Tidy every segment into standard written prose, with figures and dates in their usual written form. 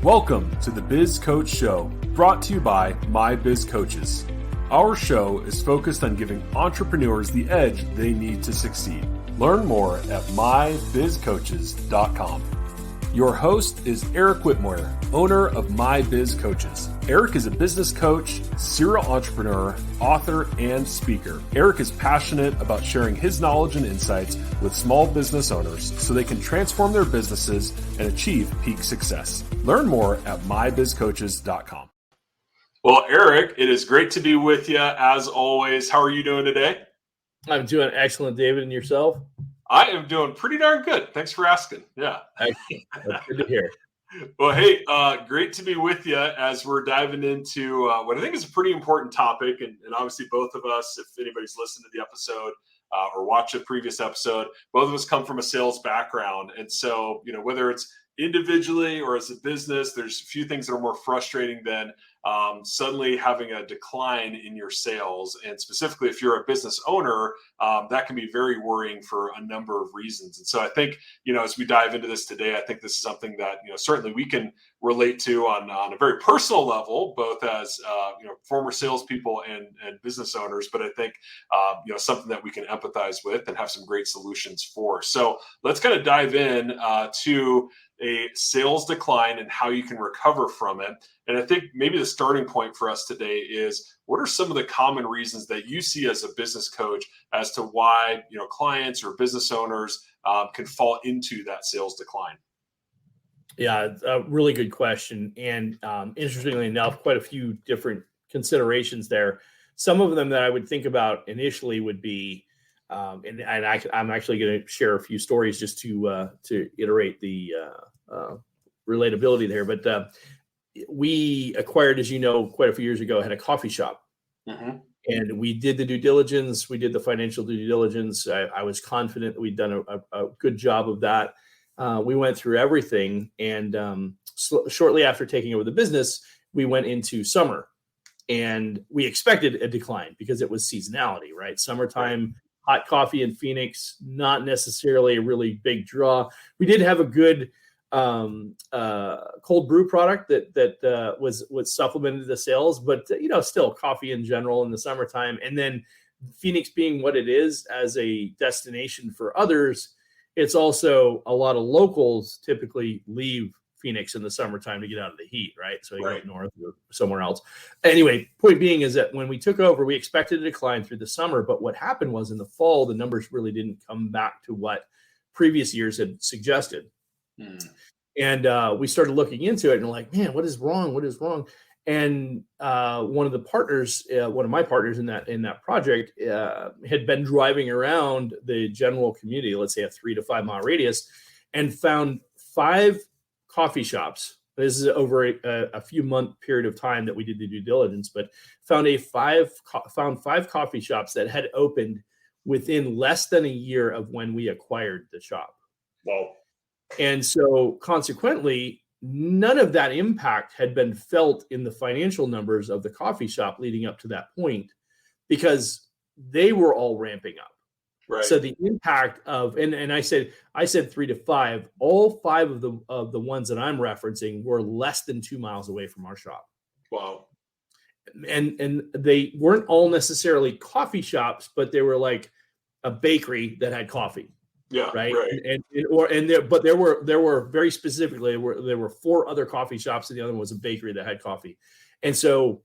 Welcome to the Biz Coach Show, brought to you by My Biz Coaches. Our show is focused on giving entrepreneurs the edge they need to succeed. Learn more at mybizcoaches.com. Your host is Eric Whitmore, owner of My Biz Coaches. Eric is a business coach, serial entrepreneur, author, and speaker. Eric is passionate about sharing his knowledge and insights with small business owners so they can transform their businesses and achieve peak success. Learn more at mybizcoaches.com. Well, Eric, it is great to be with you as always. How are you doing today? I'm doing excellent, David, and yourself? I am doing pretty darn good. Thanks for asking. Yeah. Excellent. That's good to hear. Well, hey, great to be with you as we're diving into what I think is a pretty important topic. And obviously both of us, if anybody's listened to the episode or watched a previous episode, both of us come from a sales background. And so, whether it's individually or as a business, there's a few things that are more frustrating than suddenly having a decline in your sales. And specifically, if you're a business owner, that can be very worrying for a number of reasons. And so I think, as we dive into this today, I think this is something that, certainly we can relate to on a very personal level, both as, former salespeople and business owners. But I think, something that we can empathize with and have some great solutions for. So let's kind of dive in to a sales decline and how you can recover from it. And I think maybe the starting point for us today is, what are some of the common reasons that you see as a business coach as to why, clients or business owners can fall into that sales decline? Yeah, a really good question. And interestingly enough, quite a few different considerations there. Some of them that I would think about initially would be, I'm actually going to share a few stories just to iterate the relatability there. But we acquired, as you know, quite a few years ago, had a coffee shop. Mm-hmm. And we did the due diligence. We did the financial due diligence. I was confident that we'd done a good job of that. We went through everything. And shortly after taking over the business, we went into summer. And we expected a decline because it was seasonality, right? Summertime. Hot coffee in Phoenix, not necessarily a really big draw. We did have a good cold brew product that was supplemented the sales, but still coffee in general in the summertime. And then Phoenix being what it is as a destination for others, it's also a lot of locals typically leave Phoenix in the summertime to get out of the heat, right? So you go north or somewhere else. Anyway, point being is that when we took over, we expected a decline through the summer, but what happened was in the fall, the numbers really didn't come back to what previous years had suggested. And we started looking into it and like, man, what is wrong? What is wrong? And one of my partners in that project had been driving around the general community, let's say a 3 to 5 mile radius, and found 5 coffee shops. This is over a few month period of time that we did the due diligence, but found 5 coffee shops that had opened within less than a year of when we acquired the shop. Wow. And so consequently, none of that impact had been felt in the financial numbers of the coffee shop leading up to that point because they were all ramping up. Right. So the impact of, and I said 3 to 5, all 5 of the ones that I'm referencing were less than 2 miles away from our shop. Wow. And they weren't all necessarily coffee shops, but they were like a bakery that had coffee. Yeah. Right. Right. But there were very specifically, there were 4 other coffee shops and the other one was a bakery that had coffee. And so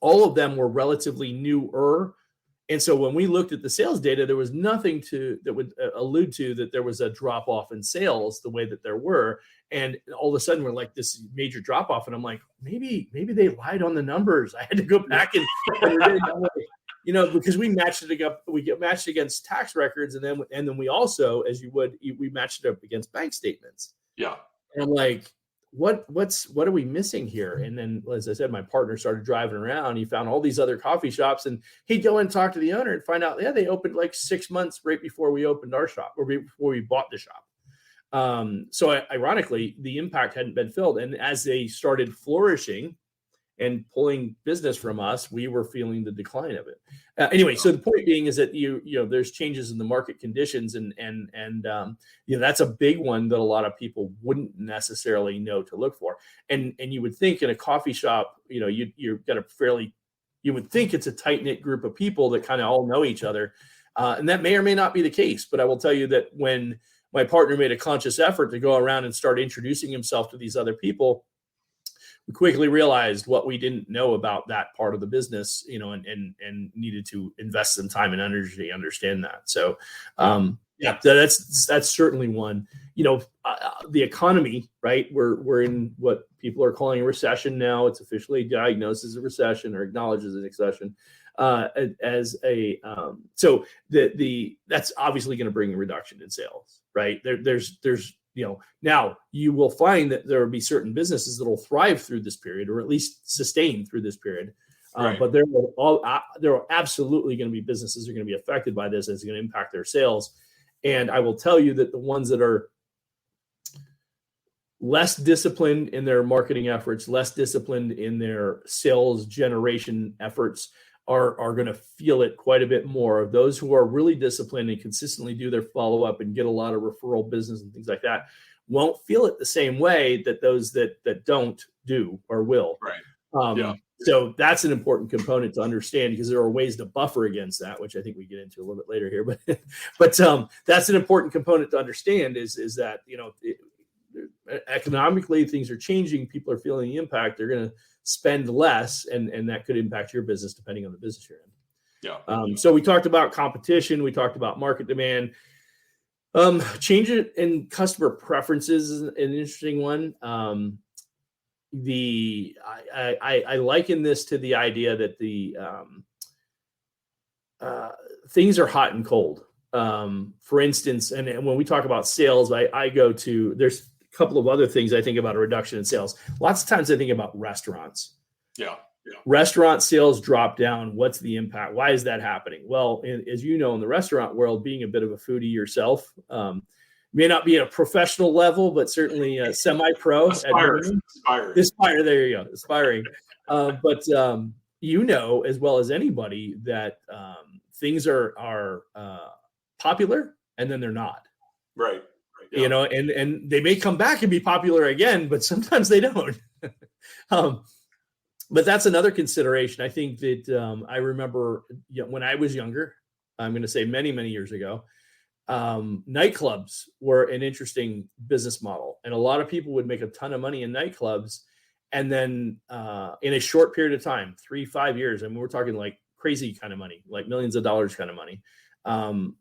all of them were relatively newer. And so when we looked at the sales data, there was nothing that would allude to that there was a drop off in sales the way that there were. And all of a sudden we're like this major drop off. And I'm like, maybe they lied on the numbers. I had to go back and because we matched it up, we get matched against tax records. And then we also, as you would, we matched it up against bank statements. Yeah. And I'm like, what are we missing here? And then, as I said, my partner started driving around. He found all these other coffee shops and he'd go and talk to the owner and find out, yeah, they opened like 6 months right before we opened our shop or before we bought the shop. So ironically, the impact hadn't been filled. And as they started flourishing and pulling business from us, we were feeling the decline of it. Anyway, so the point being is that you know there's changes in the market conditions, and you know that's a big one that a lot of people wouldn't necessarily know to look for. And you would think in a coffee shop, you know, you've got a fairly, you would think it's a tight knit group of people that kind of all know each other, and that may or may not be the case. But I will tell you that when my partner made a conscious effort to go around and start introducing himself to these other people, we quickly realized what we didn't know about that part of the business, you know, and needed to invest some time and energy to understand that. So, yeah, that's certainly one. You know, the economy, right? We're in what people are calling a recession now. It's officially diagnosed as a recession or acknowledged as a recession. So that's obviously going to bring a reduction in sales, right? There's you know, now you will find that there will be certain businesses that will thrive through this period, or at least sustain through this period. Right. But there are absolutely going to be businesses that are going to be affected by this, and it's going to impact their sales. And I will tell you that the ones that are less disciplined in their marketing efforts, less disciplined in their sales generation efforts, are going to feel it quite a bit more. Those who are really disciplined and consistently do their follow-up and get a lot of referral business and things like that won't feel it the same way that those that don't do or will. Right. So that's an important component to understand, because there are ways to buffer against that, which I think we get into a little bit later here. But that's an important component to understand is that, you know, economically things are changing. People are feeling the impact. They're going to spend less, and that could impact your business depending on the business you're in. So we talked about competition. We talked about market demand. Change it in customer preferences is an interesting one. I liken this to the idea that the things are hot and cold. For instance, and when we talk about sales, I go to, there's a couple of other things I think about a reduction in sales. Lots of times I think about restaurants. Restaurant sales drop down. What's the impact? Why is that happening? Well, as you know, in the restaurant world, being a bit of a foodie yourself, may not be at a professional level, but certainly semi-pro. Aspiring. There you go. Aspiring. But you know as well as anybody that things are popular and then they're not. Right. Yeah. You know, and they may come back and be popular again, but sometimes they don't. But that's another consideration. I think that I remember when I was younger, I'm going to say many, many years ago, nightclubs were an interesting business model. And a lot of people would make a ton of money in nightclubs. And then in a short period of time, 3-5 years, I mean, we're talking like crazy kind of money, like millions of dollars kind of money. And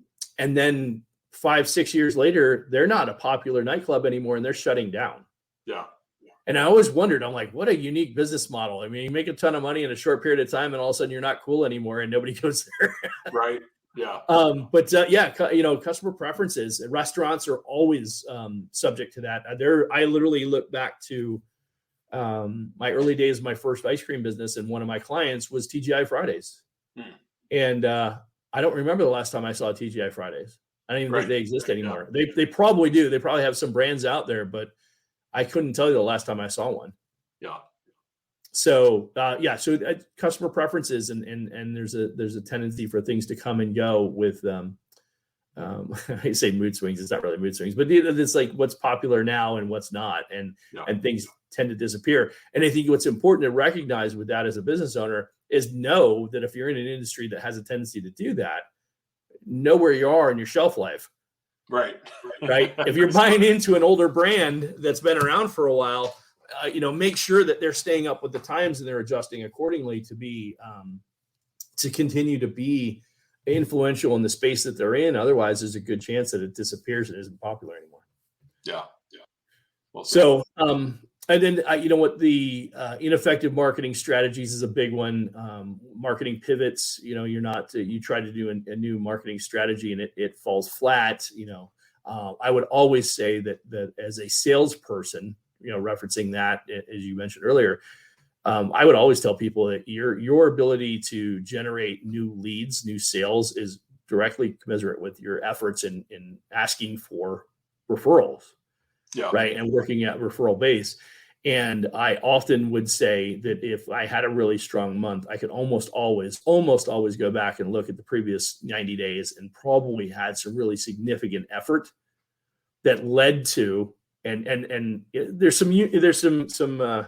then 5-6 years later, they're not a popular nightclub anymore and they're shutting down. Yeah. And I always wondered, I'm like, what a unique business model. I mean, you make a ton of money in a short period of time and all of a sudden you're not cool anymore and nobody goes there. Right. Yeah. You know, customer preferences and restaurants are always subject to that. I literally look back to my early days of my first ice cream business, and one of my clients was TGI Fridays. And I don't remember the last time I saw TGI Fridays. I don't even think they exist anymore. Yeah. They probably do. They probably have some brands out there, but I couldn't tell you the last time I saw one. Yeah. So customer preferences and there's a tendency for things to come and go with I say mood swings. It's not really mood swings, but it's like what's popular now and what's not, and things tend to disappear. And I think what's important to recognize with that as a business owner is know that if you're in an industry that has a tendency to do that, know where you are in your shelf life. Right. If you're buying into an older brand that's been around for a while, make sure that they're staying up with the times and they're adjusting accordingly to be to continue to be influential in the space that they're in. Otherwise, there's a good chance that it disappears and isn't popular anymore. Yeah. Well, so, and then the ineffective marketing strategies is a big one. Marketing pivots. You try to do a new marketing strategy and it falls flat. I would always say that as a salesperson, referencing that as you mentioned earlier, I would always tell people that your ability to generate new leads, new sales is directly commensurate with your efforts in asking for referrals. Yeah. Right. And working at referral base. And I often would say that if I had a really strong month, I could almost always go back and look at the previous 90 days and probably had some really significant effort that led to, and there's some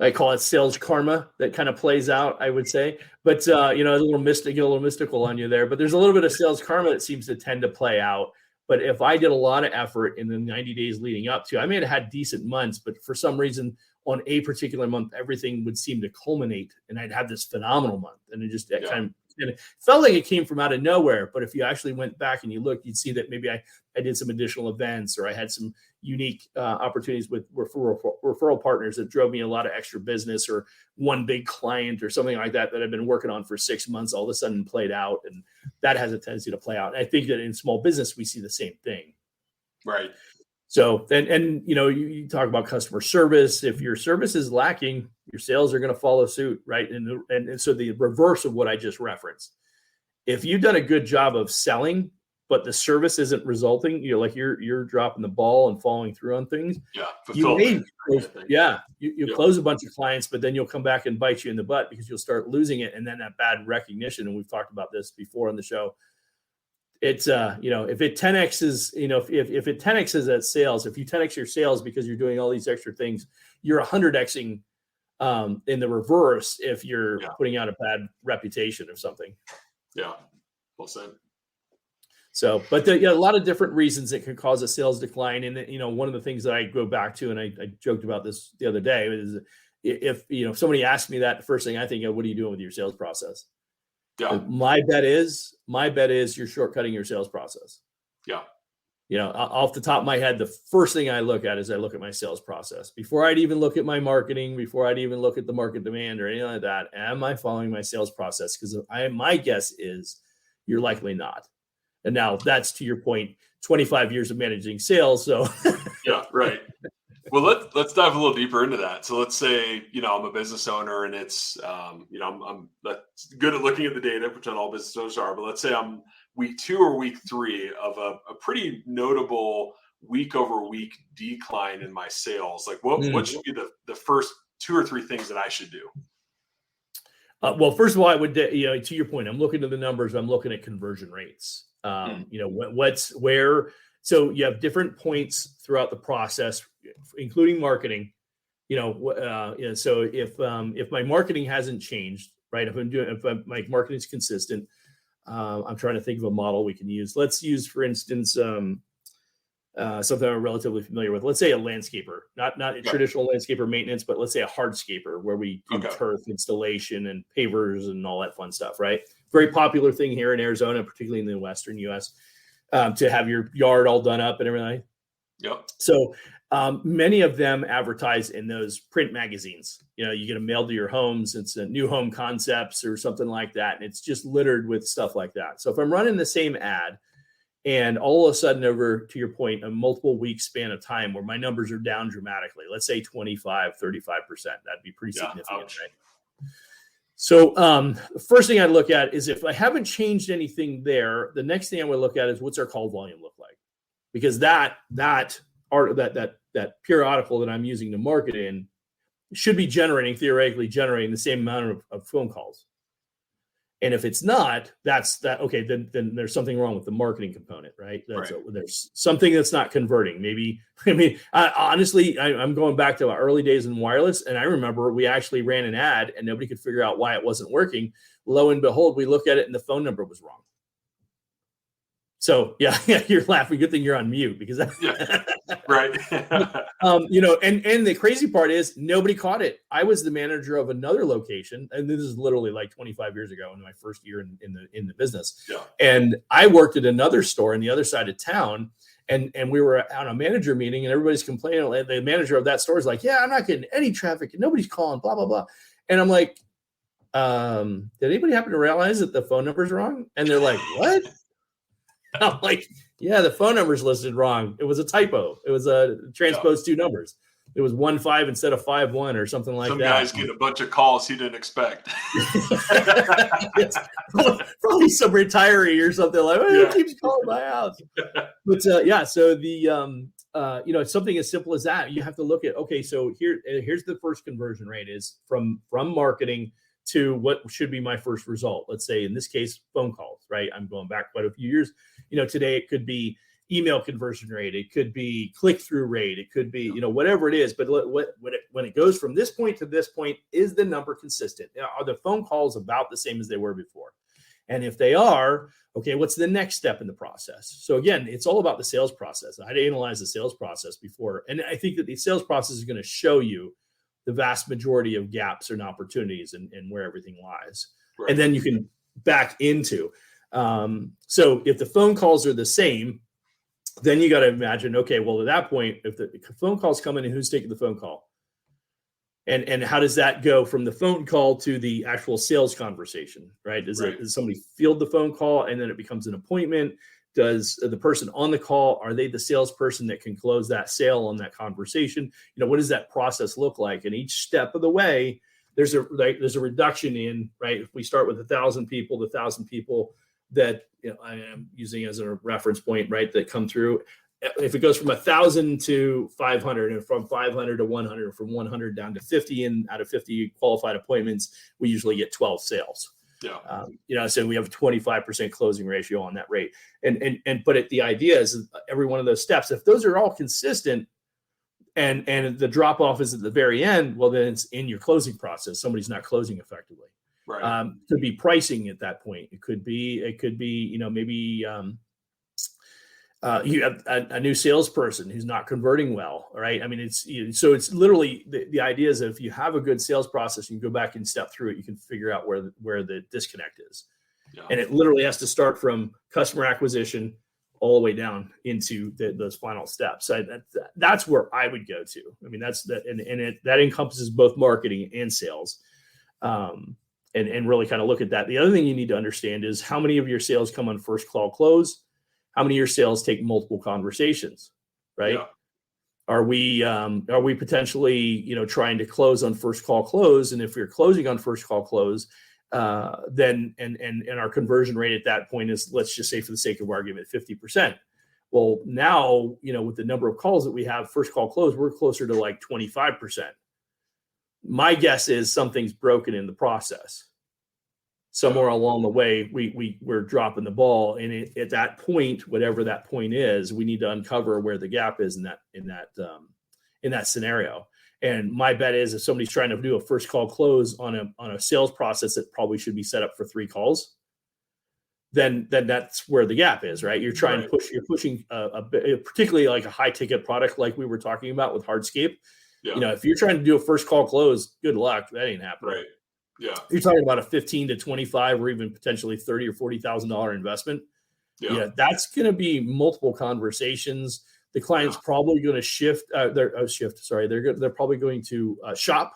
I call it sales karma that kind of plays out, I would say, but a little mystical on you there, but there's a little bit of sales karma that seems to tend to play out. But if I did a lot of effort in the 90 days leading up to, I may have had decent months, but for some reason on a particular month, everything would seem to culminate and I'd have this phenomenal month. And it just kind of felt like it came from out of nowhere. But if you actually went back and you looked, you'd see that maybe I did some additional events, or I had some unique opportunities with referral partners that drove me a lot of extra business, or one big client or something like that I've been working on for 6 months all of a sudden played out. And that has a tendency to play out. And I think that in small business, we see the same thing. Right. So, and you talk about customer service. If your service is lacking, your sales are going to follow suit, right? And so the reverse of what I just referenced. If you've done a good job of selling, but the service isn't resulting, you're dropping the ball and following through on things. Yeah. You close a bunch of clients, but then you'll come back and bite you in the butt because you'll start losing it. And then that bad recognition, and we've talked about this before on the show. It's if it 10x's, if it 10x's at sales, if you 10x your sales because you're doing all these extra things, you're 100xing in the reverse if you're putting out a bad reputation or something. Yeah, well said. So, but a lot of different reasons that can cause a sales decline. And one of the things that I go back to, and I joked about this the other day, is if somebody asked me that, the first thing I think of, what are you doing with your sales process? Yeah. My bet is you're shortcutting your sales process. Yeah. Off the top of my head, the first thing I look at is I look at my sales process before I'd even look at my marketing, before I'd even look at the market demand or anything like that. Am I following my sales process? Because my guess is you're likely not. And now that's, to your point, 25 years of managing sales. So yeah, right. Well, let's dive a little deeper into that. So let's say, I'm a business owner and it's, I'm good at looking at the data, which not all business owners are, but let's say I'm week 2 or week 3 of a pretty notable week over week decline in my sales. Like what should be the first 2 or 3 things that I should do? Well, first of all, I would, to your point, I'm looking at the numbers. I'm looking at conversion rates. What's where. So you have different points throughout the process, including marketing. So if my marketing hasn't changed, right? If my marketing is consistent, I'm trying to think of a model we can use. Let's use, for instance, something I'm relatively familiar with. Let's say a landscaper, not a traditional landscaper maintenance, but let's say a hardscaper where we do turf installation and pavers and all that fun stuff, right? Very popular thing here in Arizona, particularly in the Western U.S., to have your yard all done up and everything. Yep. So many of them advertise in those print magazines. You get them mailed to your homes. It's a New Home Concepts or something like that. And it's just littered with stuff like that. So if I'm running the same ad and all of a sudden, over to your point, a multiple week span of time where my numbers are down dramatically, let's say 25, 35%, that'd be pretty significant, right? So the first thing I'd look at is if I haven't changed anything there, the next thing I would look at is what's our call volume look like? Because that periodical that I'm using to market in should be theoretically generating the same amount of phone calls. And if it's not, okay, then there's something wrong with the marketing component, right? There's something that's not converting. Honestly, I'm going back to our early days in wireless, and I remember we actually ran an ad and nobody could figure out why it wasn't working. Lo and behold, we look at it and the phone number was wrong. So yeah, you're laughing. Good thing you're on mute because right. And the crazy part is nobody caught it. I was the manager of another location, and this is literally like 25 years ago in my first year in the business. Yeah. And I worked at another store on the other side of town, and we were on a manager meeting, and everybody's complaining. And the manager of that store is like, "Yeah, I'm not getting any traffic, and nobody's calling, blah blah blah." And I'm like, "Did anybody happen to realize that the phone number's wrong?" And they're like, "What?" I'm like, yeah, the phone number's listed wrong. It was a typo. It was a transposed 2 numbers. It was 1-5 instead of 5-1 or something like that. Some guys get a bunch of calls he didn't expect. Yes. Probably some retiree or something like, he keeps calling my house. But so it's something as simple as that. You have to look at, okay, so here's the first conversion rate is from marketing to what should be my first result. Let's say in this case, phone calls, right? I'm going back quite a few years. Today it could be email conversion rate. It could be click-through rate. It could be, whatever it is. But when it goes from this point to this point, is the number consistent? Are the phone calls about the same as they were before? And if they are, okay, what's the next step in the process? So again, it's all about the sales process. I'd analyze the sales process before. And I think that the sales process is going to show you the vast majority of gaps and opportunities and where everything lies. Right. And then you can back into. So if the phone calls are the same, then you got to imagine, okay, well, at that point, if the phone calls come in and who's taking the phone call? And how does that go from the phone call to the actual sales conversation, right? Does somebody field the phone call and then it becomes an appointment? Does the person on the call, are they the salesperson that can close that sale on that conversation? What does that process look like? And each step of the way, there's a reduction in, right? If we start with 1,000 people, the 1,000 people that I am using as a reference point, right, that come through. If it goes from 1,000 to 500 and from 500 to 100, from 100 down to 50, and out of 50 qualified appointments, we usually get 12 sales. Yeah. So we have a 25% closing ratio on that rate. But the idea is every one of those steps, if those are all consistent and the drop off is at the very end, well, then it's in your closing process. Somebody's not closing effectively. Right. Could be pricing at that point. It could be, maybe you have a new salesperson who's not converting well. Right. I mean, it's literally the idea is that if you have a good sales process, you can go back and step through it. You can figure out where the disconnect is. Yeah. And it literally has to start from customer acquisition all the way down into those final steps. So that's where I would go to. I mean, that encompasses both marketing and sales. And really kind of look at that. The other thing you need to understand is how many of your sales come on first call close, how many of your sales take multiple conversations, right? Yeah. Are we potentially, trying to close on first call close? And if you're closing on first call close, then our conversion rate at that point is, let's just say for the sake of argument, 50%. Well, now, with the number of calls that we have first call close, we're closer to like 25%. My guess is something's broken in the process. Somewhere along the way, we're dropping the ball, and at that point, whatever that point is, we need to uncover where the gap is in that scenario. And my bet is, if somebody's trying to do a first call close on a sales process that probably should be set up for 3 calls, then that's where the gap is, right? You're trying to push, you're pushing particularly like a high ticket product like we were talking about with Hardscape. Yeah. If you're trying to do a first call close, good luck. That ain't happening. Right. Yeah. You're talking about a 15 to 25 or even potentially $30,000 or $40,000 investment. Yeah. That's going to be multiple conversations. The client's probably going to shift. They're probably going to shop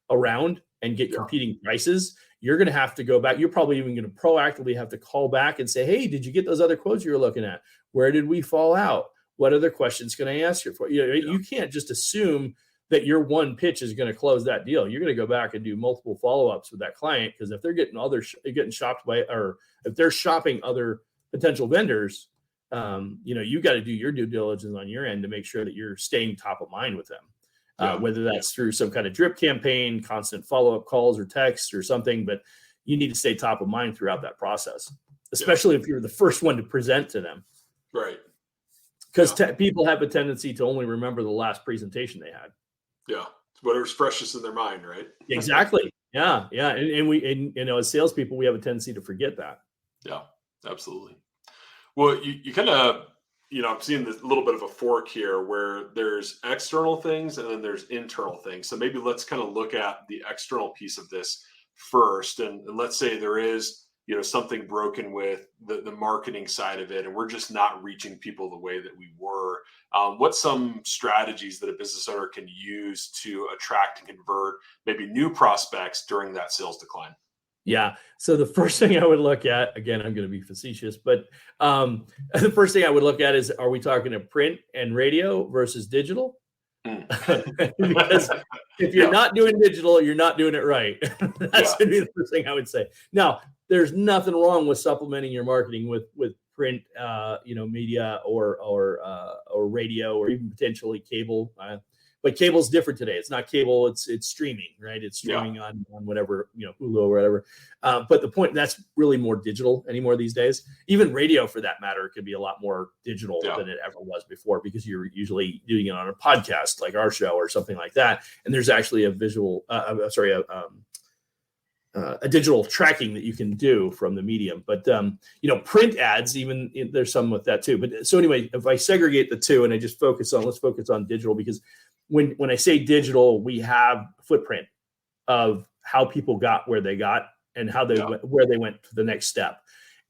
around and get competing prices. You're going to have to go back. You're probably even going to proactively have to call back and say, hey, did you get those other quotes you were looking at? Where did we fall out? What other questions can I ask you for? You can't just assume that your one pitch is going to close that deal. You're going to go back and do multiple follow-ups with that client, because if they're getting shopped by, or if they're shopping other potential vendors, you got to do your due diligence on your end to make sure that you're staying top of mind with them, whether that's through some kind of drip campaign, constant follow-up calls or texts or something, but you need to stay top of mind throughout that process, especially if you're the first one to present to them. Right. Because people have a tendency to only remember the last presentation they had. Yeah. Whatever's freshest in their mind, right? Exactly. Yeah. Yeah. And as salespeople, we have a tendency to forget that. Yeah, absolutely. Well, you kind of, I'm seeing this little bit of a fork here where there's external things and then there's internal things. So maybe let's kind of look at the external piece of this first. And let's say there is, something broken with the marketing side of it, and we're just not reaching people the way that we were. What's some strategies that a business owner can use to attract and convert maybe new prospects during that sales decline? Yeah. So the first thing I would look at, again, I'm going to be facetious, but the first thing I would look at is, are we talking to print and radio versus digital? Because if you're not doing digital, you're not doing it right. That's going to be the first thing I would say. Now, there's nothing wrong with supplementing your marketing with print, media or radio or even potentially cable. But cable's different today. It's not cable. It's streaming, right? It's streaming on whatever, Hulu or whatever. But the point, that's really more digital anymore these days. Even radio, for that matter, can be a lot more digital than it ever was before, because you're usually doing it on a podcast like our show or something like that. And there's actually a digital tracking that you can do from the medium. But print ads, even there's some with that too. But so anyway, if I segregate the two and I just let's focus on digital, because when I say digital, we have footprint of how people got where they got and how they went, where they went to the next step.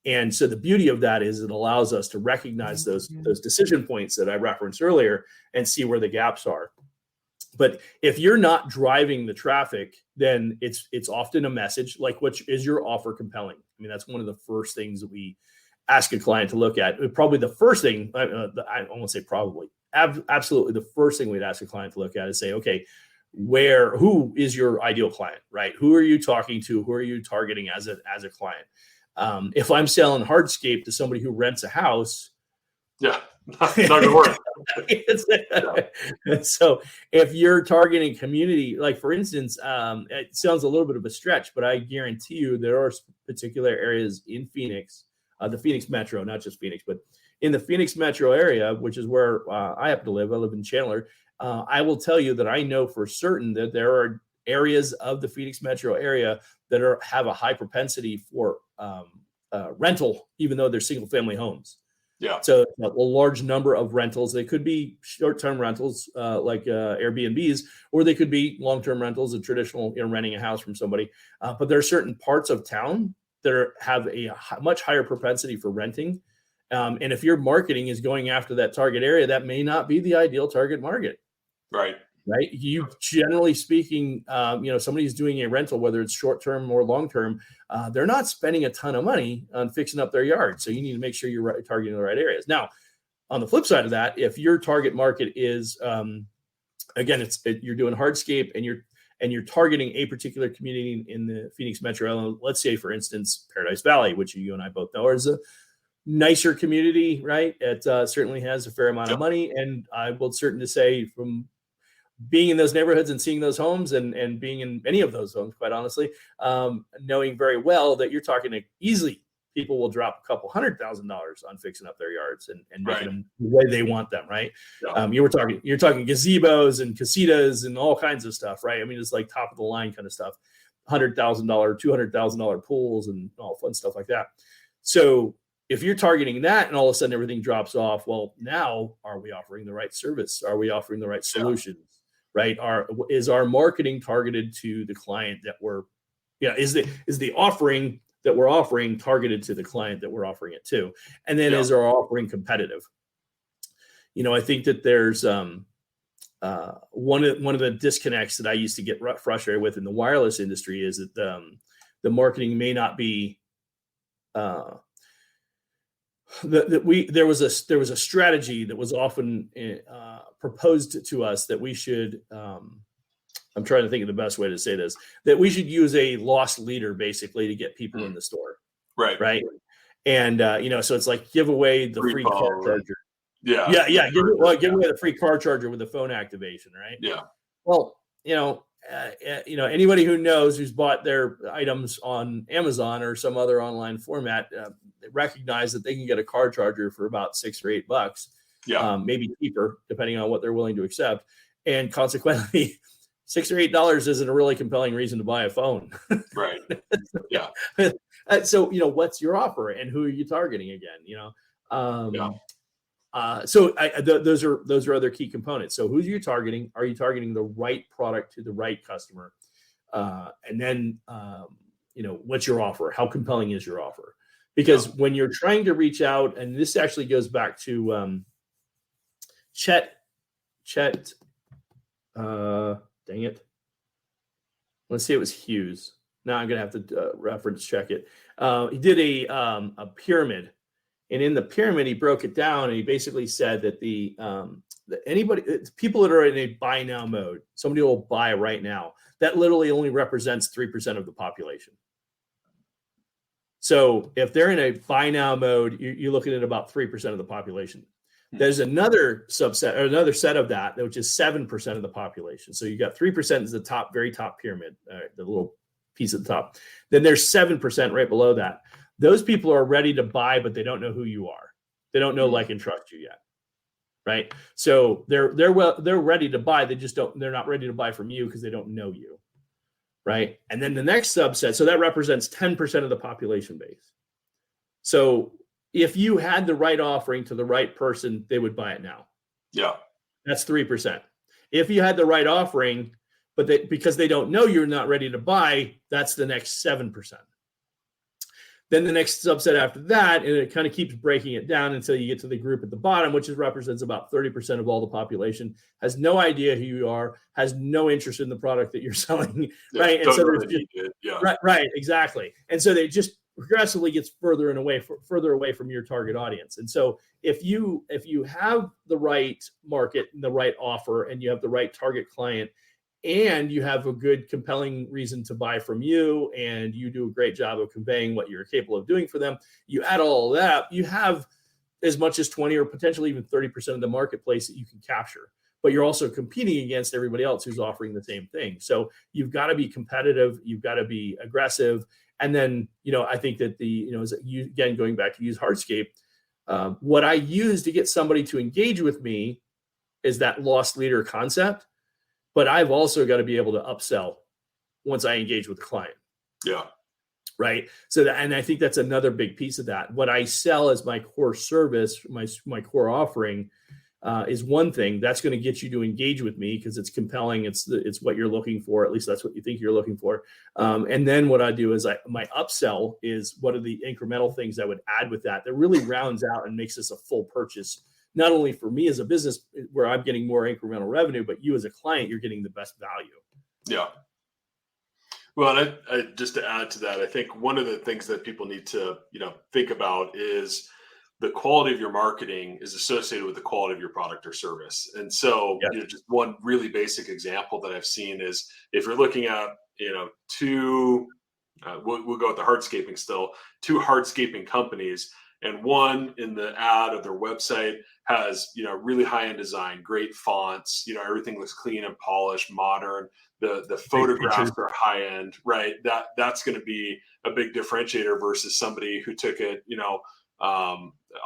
And so the beauty of that is it allows us to recognize those decision points that I referenced earlier and see where the gaps are. But if you're not driving the traffic, then it's often a message like, what is your offer compelling? I mean, that's one of the first things that we ask a client to look at. Probably the first thing, I won't say probably, absolutely the first thing we'd ask a client to look at is say, okay, who is your ideal client, right? Who are you talking to? Who are you targeting as a client? If I'm selling hardscape to somebody who rents a house, not gonna work. So if you're targeting community, like for instance, it sounds a little bit of a stretch, but I guarantee you there are particular areas in Phoenix, the Phoenix Metro, not just Phoenix, but in the Phoenix Metro area, which is where I happen to live. I live in Chandler. I will tell you that I know for certain that there are areas of the Phoenix Metro area that have a high propensity for rental, even though they're single family homes. Yeah. So a large number of rentals. They could be short-term rentals like Airbnbs, or they could be long-term rentals, a traditional, renting a house from somebody. But there are certain parts of town that have a much higher propensity for renting. And if your marketing is going after that target area, that may not be the ideal target market. Right. You generally speaking, somebody who's doing a rental, whether it's short-term or long-term, they're not spending a ton of money on fixing up their yard. So you need to make sure you're targeting the right areas. Now, on the flip side of that, if your target market is, you're doing hardscape and you're targeting a particular community in the Phoenix Metro, let's say, for instance, Paradise Valley, which you and I both know is a nicer community, right? It certainly has a fair amount of money. And I will certainly say, from being in those neighborhoods and seeing those homes and being in many of those homes, quite honestly, knowing very well that you're talking to easily, people will drop a couple $100,000 on fixing up their yards and making them the way they want them, right? Yeah. You're talking gazebos and casitas and all kinds of stuff, right? I mean, it's like top of the line kind of stuff, $100,000, $200,000 pools and all fun stuff like that. So if you're targeting that and all of a sudden everything drops off, well, now are we offering the right service? Are we offering the right solutions? Right? Is our marketing targeted to the client that is the offering that we're offering targeted to the client that we're offering it to? And then is our offering competitive? I think that there's one of the disconnects that I used to get frustrated with in the wireless industry is that the marketing may not be there was a strategy that was often proposed to us that we should I'm trying to think of the best way to say this, that we should use a loss leader basically to get people in the store, right and so it's like give away the free car charger, give away the free car charger with the phone activation, right? Well, anybody who's bought their items on Amazon or some other online format, recognize that they can get a car charger for about $6 or $8, maybe cheaper, depending on what they're willing to accept. And consequently, $6 or $8 isn't a really compelling reason to buy a phone. Right. Yeah. So, what's your offer and who are you targeting again? So those are other key components. So who are you targeting? Are you targeting the right product to the right customer? And then, what's your offer? How compelling is your offer? Because when you're trying to reach out, and this actually goes back to Chet, dang it. Let's see, it was Hughes. Now I'm going to have to reference check it. He did a pyramid. And in the pyramid, he broke it down, and he basically said that people that are in a buy now mode, somebody will buy right now, that literally only represents 3% of the population. So if they're in a buy now mode, you're looking at about 3% of the population. There's another subset or another set of that, which is 7% of the population. So you got 3% is the top, very top pyramid, the little piece at the top. Then there's 7% right below that. Those people are ready to buy, but they don't know who you are. They don't know, like, and trust you yet, right? So they're ready to buy. They're not ready to buy from you because they don't know you, right? And then the next subset, so that represents 10% of the population base. So if you had the right offering to the right person, they would buy it now. Yeah. That's 3%. If you had the right offering, but because they don't know you're not ready to buy, that's the next 7%. Then the next subset after that, and it kind of keeps breaking it down until you get to the group at the bottom, which represents about 30% of all the population, has no idea who you are, has no interest in the product that you're selling, right? And so right, exactly. And so they just progressively gets further away from your target audience. And so if you have the right market and the right offer, and you have the right target client, and you have a good, compelling reason to buy from you, and you do a great job of conveying what you're capable of doing for them, you add all of that, you have as much as 20 or potentially even 30% of the marketplace that you can capture. But you're also competing against everybody else who's offering the same thing. So you've got to be competitive, you've got to be aggressive. And then, I think that again, going back to use Hardscape, what I use to get somebody to engage with me is that lost leader concept. But I've also got to be able to upsell once I engage with the client. Yeah. Right. So and I think that's another big piece of that. What I sell as my core service, my core offering, is one thing that's going to get you to engage with me because it's compelling. It's what you're looking for. At least that's what you think you're looking for. And then what I do is my upsell is what are the incremental things I would add with that really rounds out and makes this a full purchase. Not only for me as a business where I'm getting more incremental revenue, but you as a client, you're getting the best value. Yeah. Well, I just to add to that, I think one of the things that people need to, think about is the quality of your marketing is associated with the quality of your product or service. And so, just one really basic example that I've seen is if you're looking at, two, we'll go with the hardscaping still, two hardscaping companies, and one in the ad of their website has, really high-end design, great fonts, everything looks clean and polished, modern. The photographs are high-end, right? That's going to be a big differentiator versus somebody who took it,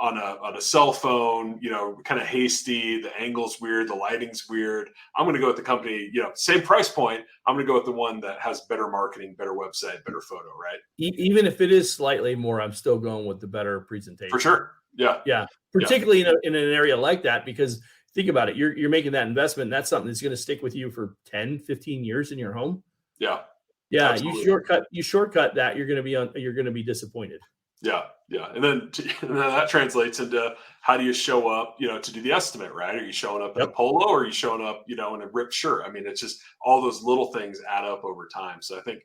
on a cell phone, kind of hasty, the angle's weird, the lighting's weird. I'm going to go with the company, same price point. I'm going to go with the one that has better marketing, better website, better photo, right? Even if it is slightly more, I'm still going with the better presentation. For sure. Yeah. Yeah. Particularly in an area like that, because think about it, you're making that investment. And that's something that's going to stick with you for 10, 15 years in your home. Yeah. Yeah. Absolutely. You shortcut that. You're going to be disappointed. Yeah. Yeah. And then that translates into how do you show up, to do the estimate, right? Are you showing up in a polo or are you showing up, in a ripped shirt? I mean, it's just all those little things add up over time. So I think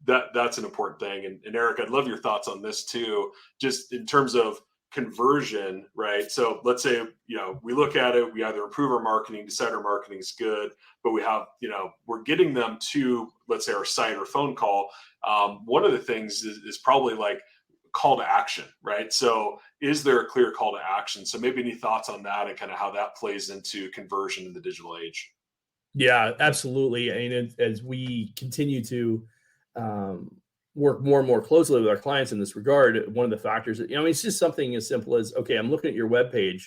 that's an important thing. And Eric, I'd love your thoughts on this too, just in terms of conversion, right? So let's say, we look at it, we either improve our marketing, decide our marketing is good, but we have, we're getting them to, let's say, our site or phone call. One of the things is probably like call to action, right? So is there a clear call to action? So maybe any thoughts on that and kind of how that plays into conversion in the digital age? Yeah, absolutely. I mean, as we continue to work more and more closely with our clients in this regard, one of the factors that, it's just something as simple as, okay, I'm looking at your webpage.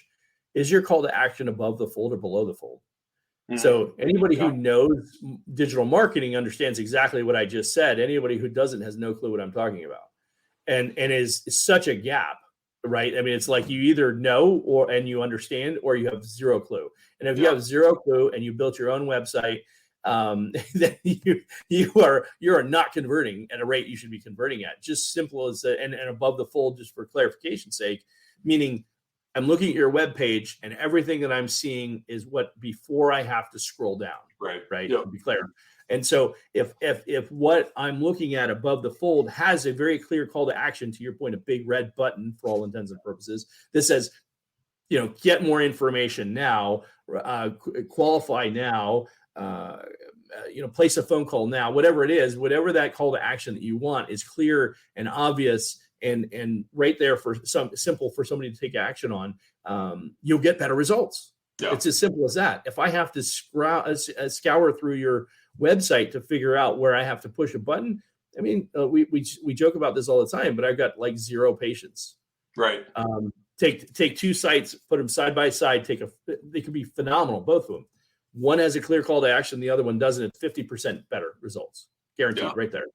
Is your call to action above the fold or below the fold? Mm-hmm. So anybody who knows digital marketing understands exactly what I just said. Anybody who doesn't has no clue what I'm talking about. And is such a gap, right? I mean, it's like you either know and you understand, or you have zero clue. And if you have zero clue and you built your own website, then you are not converting at a rate you should be converting at. Just simple as and above the fold, just for clarification's sake, meaning I'm looking at your web page and everything that I'm seeing is what before I have to scroll down. Right. Yep. To be clear. And so if what I'm looking at above the fold has a very clear call to action, to your point, a big red button for all intents and purposes, that says, get more information now, qualify now, place a phone call now, whatever it is, whatever that call to action that you want is clear and obvious and right there for simple for somebody to take action on, you'll get better results. Yeah. It's as simple as that. If I have to scour through your website to figure out where I have to push a button, I mean, we joke about this all the time, but I've got like zero patience. Right. Take two sites, put them side by side. They could be phenomenal, both of them. One has a clear call to action, the other one doesn't. It's 50% better results, guaranteed, right there.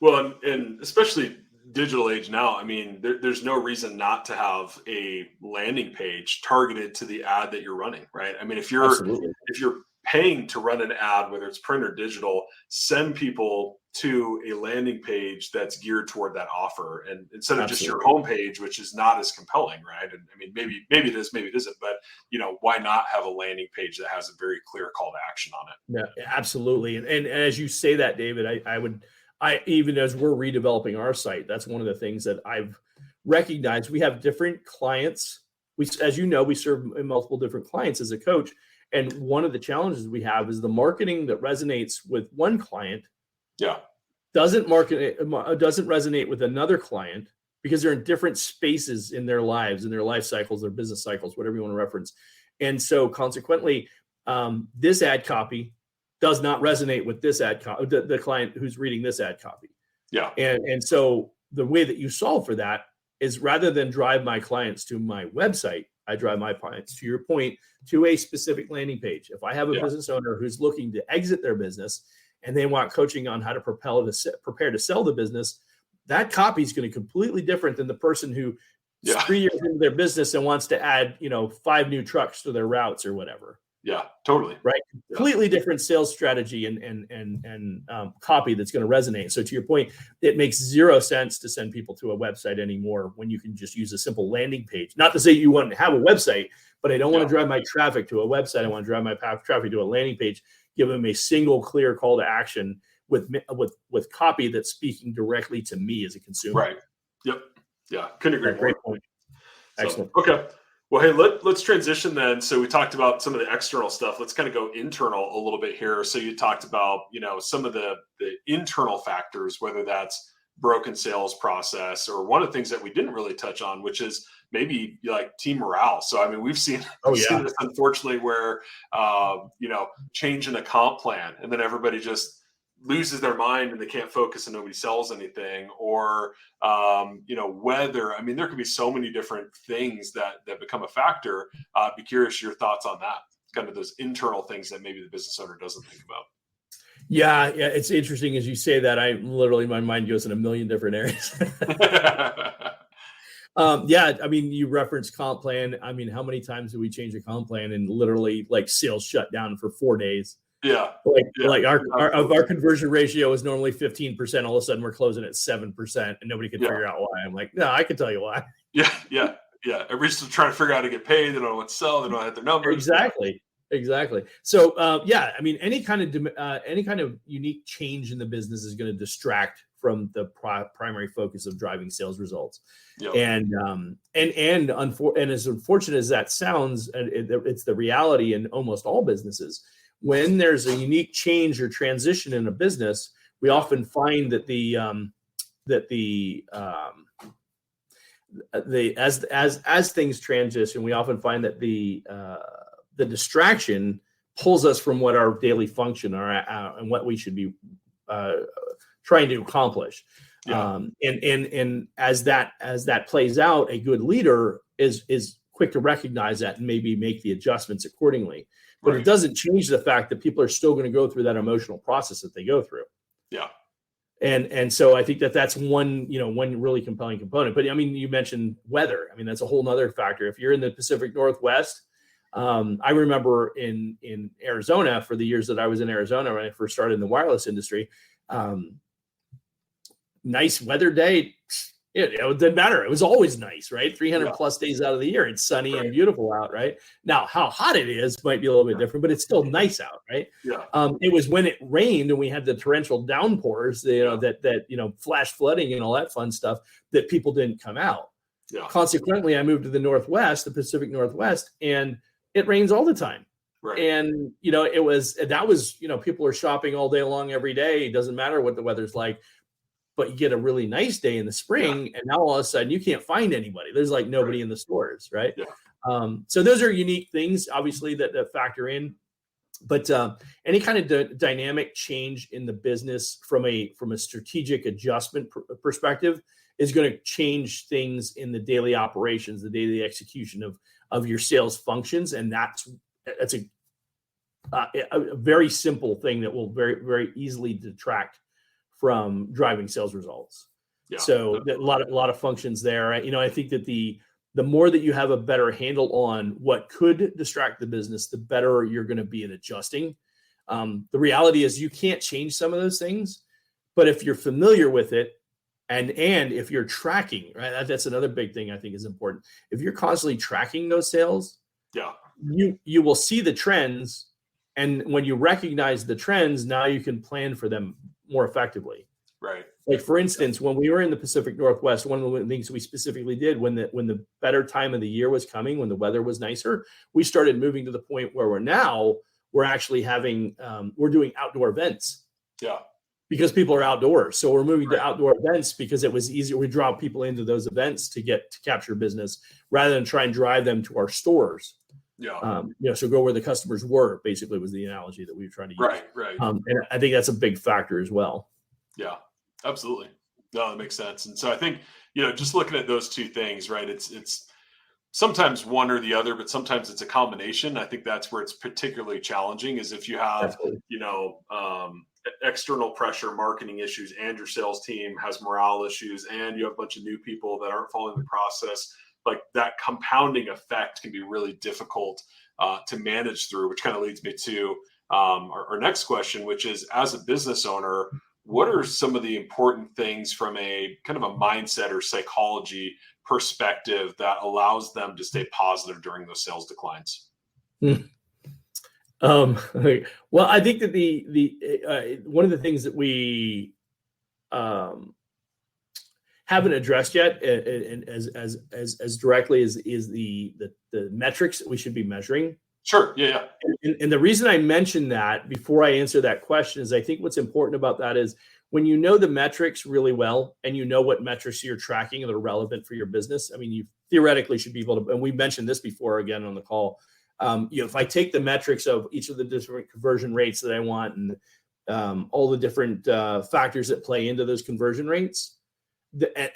Well, and especially digital age now, I mean, there's no reason not to have a landing page targeted to the ad that you're running, right? I mean, if you're paying to run an ad, whether it's print or digital, send people to a landing page that's geared toward that offer, and instead of just your homepage, which is not as compelling, right? And I mean, maybe it is, maybe it isn't, but why not have a landing page that has a very clear call to action on it? Yeah, absolutely. And as you say that, David, I even as we're redeveloping our site, that's one of the things that I've recognized. We have different clients. As you know, we serve multiple different clients as a coach. And one of the challenges we have is the marketing that resonates with one client doesn't resonate with another client because they're in different spaces in their lives, in their life cycles, their business cycles, whatever you want to reference. And so consequently, this ad copy does not resonate with this ad copy, the client who's reading this ad copy. Yeah. And so the way that you solve for that is rather than drive my clients to my website, I drive my clients, to your point, to a specific landing page. If I have a business owner who's looking to exit their business and they want coaching on how to prepare to sell the business, that copy is going to be completely different than the person who 3 years into their business and wants to add, 5 new trucks to their routes or whatever. Yeah, totally. Right. Completely different sales strategy and copy that's going to resonate. So to your point, it makes zero sense to send people to a website anymore when you can just use a simple landing page. Not to say you want to have a website, but I don't want to drive my traffic to a website. I want to drive my traffic to a landing page, give them a single clear call to action with copy that's speaking directly to me as a consumer. Right. Yep. Yeah. Couldn't agree more. Great point. Excellent. Okay. Well, hey, let's transition then. So we talked about some of the external stuff. Let's kind of go internal a little bit here. So you talked about, some of the internal factors, whether that's broken sales process or one of the things that we didn't really touch on, which is maybe like team morale. So, I mean, we've seen this unfortunately where, change in a comp plan and then everybody just loses their mind and they can't focus and nobody sells anything, or weather. I mean, there could be so many different things that become a factor. Be curious your thoughts on that, kind of those internal things that maybe the business owner doesn't think about. Yeah, it's interesting as you say that. My mind goes in a million different areas. I mean, you referenced comp plan. I mean, how many times do we change a comp plan and literally like sales shut down for 4 days? Yeah. Like our conversion ratio is normally 15%. All of a sudden we're closing at 7% and nobody can figure out why. I'm like, no, I can tell you why. Yeah. Everybody's still trying to figure out how to get paid. They don't know what to sell. They don't have their numbers. Exactly. So, I mean, any kind of unique change in the business is going to distract from the primary focus of driving sales results. Yep. And as unfortunate as that sounds, it's the reality in almost all businesses. When there's a unique change or transition in a business, we often find that as things transition, we often find that the distraction pulls us from what our daily function are and what we should be trying to accomplish. Yeah. And as that plays out, a good leader is quick to recognize that and maybe make the adjustments accordingly. But It doesn't change the fact that people are still going to go through that emotional process that they go through. Yeah. And so I think that's one really compelling component. But I mean, you mentioned weather. I mean, that's a whole nother factor. If you're in the Pacific Northwest, I remember in Arizona, for the years that I was in Arizona when I first started in the wireless industry, nice weather day, it didn't matter. It was always nice, right? 300 plus days out of the year. It's sunny and beautiful out, right? Now, how hot it is might be a little bit different, but it's still nice out, right? Yeah. It was when it rained and we had the torrential downpours, that flash flooding and all that fun stuff, that people didn't come out. Yeah. Consequently, I moved to the Northwest, the Pacific Northwest, and it rains all the time. Right. And, that was, people are shopping all day long, every day. It doesn't matter what the weather's like, but you get a really nice day in the spring, and now all of a sudden you can't find anybody. There's like nobody in the stores, right? Yeah. So those are unique things, obviously, that factor in. But any kind of dynamic change in the business from a strategic adjustment perspective is going to change things in the daily operations, the daily execution of your sales functions, and that's a very simple thing that will very, very easily detract from driving sales results. Yeah. So a lot of functions there. I think that the more that you have a better handle on what could distract the business, the better you're going to be at adjusting. The reality is you can't change some of those things, but if you're familiar with it, and if you're tracking, right, that's another big thing I think is important. If you're constantly tracking those sales, you will see the trends, and when you recognize the trends, now you can plan for them more effectively. Right. Like, for instance, when we were in the Pacific Northwest, one of the things we specifically did when the better time of the year was coming, when the weather was nicer, we started moving to the point where we're actually having, we're doing outdoor events. Yeah. Because people are outdoors. So we're moving to outdoor events because it was easier. We draw people into those events to capture business rather than try and drive them to our stores. Yeah. So go where the customers were, basically, was the analogy that we were trying to use. Right. And I think that's a big factor as well. Yeah, absolutely. No, that makes sense. And so I think, just looking at those two things, right, it's sometimes one or the other, but sometimes it's a combination. I think that's where it's particularly challenging, is if you have, external pressure, marketing issues, and your sales team has morale issues, and you have a bunch of new people that aren't following the process, like that compounding effect can be really difficult to manage through, which kind of leads me to our next question, which is, as a business owner, what are some of the important things from a kind of a mindset or psychology perspective that allows them to stay positive during those sales declines? Well, I think that the one of the things that we haven't addressed yet, and as directly is the metrics that we should be measuring. Sure. Yeah. And the reason I mentioned that before I answer that question is I think what's important about that is when you know the metrics really well, and you know what metrics you're tracking that are relevant for your business. I mean, you theoretically should be able to, and we mentioned this before again on the call. If I take the metrics of each of the different conversion rates that I want, and all the different factors that play into those conversion rates,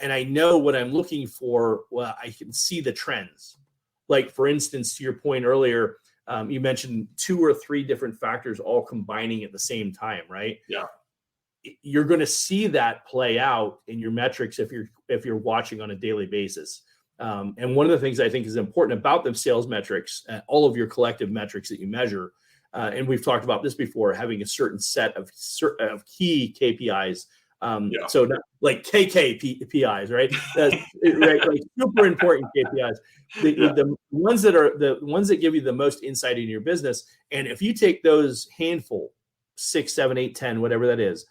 and I know what I'm looking for, well, I can see the trends. Like, for instance, to your point earlier, you mentioned 2 or 3 different factors all combining at the same time, right? Yeah. You're going to see that play out in your metrics if you're watching on a daily basis. And one of the things I think is important about the sales metrics, all of your collective metrics that you measure, and we've talked about this before, having a certain set of key KPIs. So not like KKPIs, right? Right, like super important KPIs. The ones that give you the most insight in your business. And if you take those handful, 6, 7, 8, 10, whatever that is,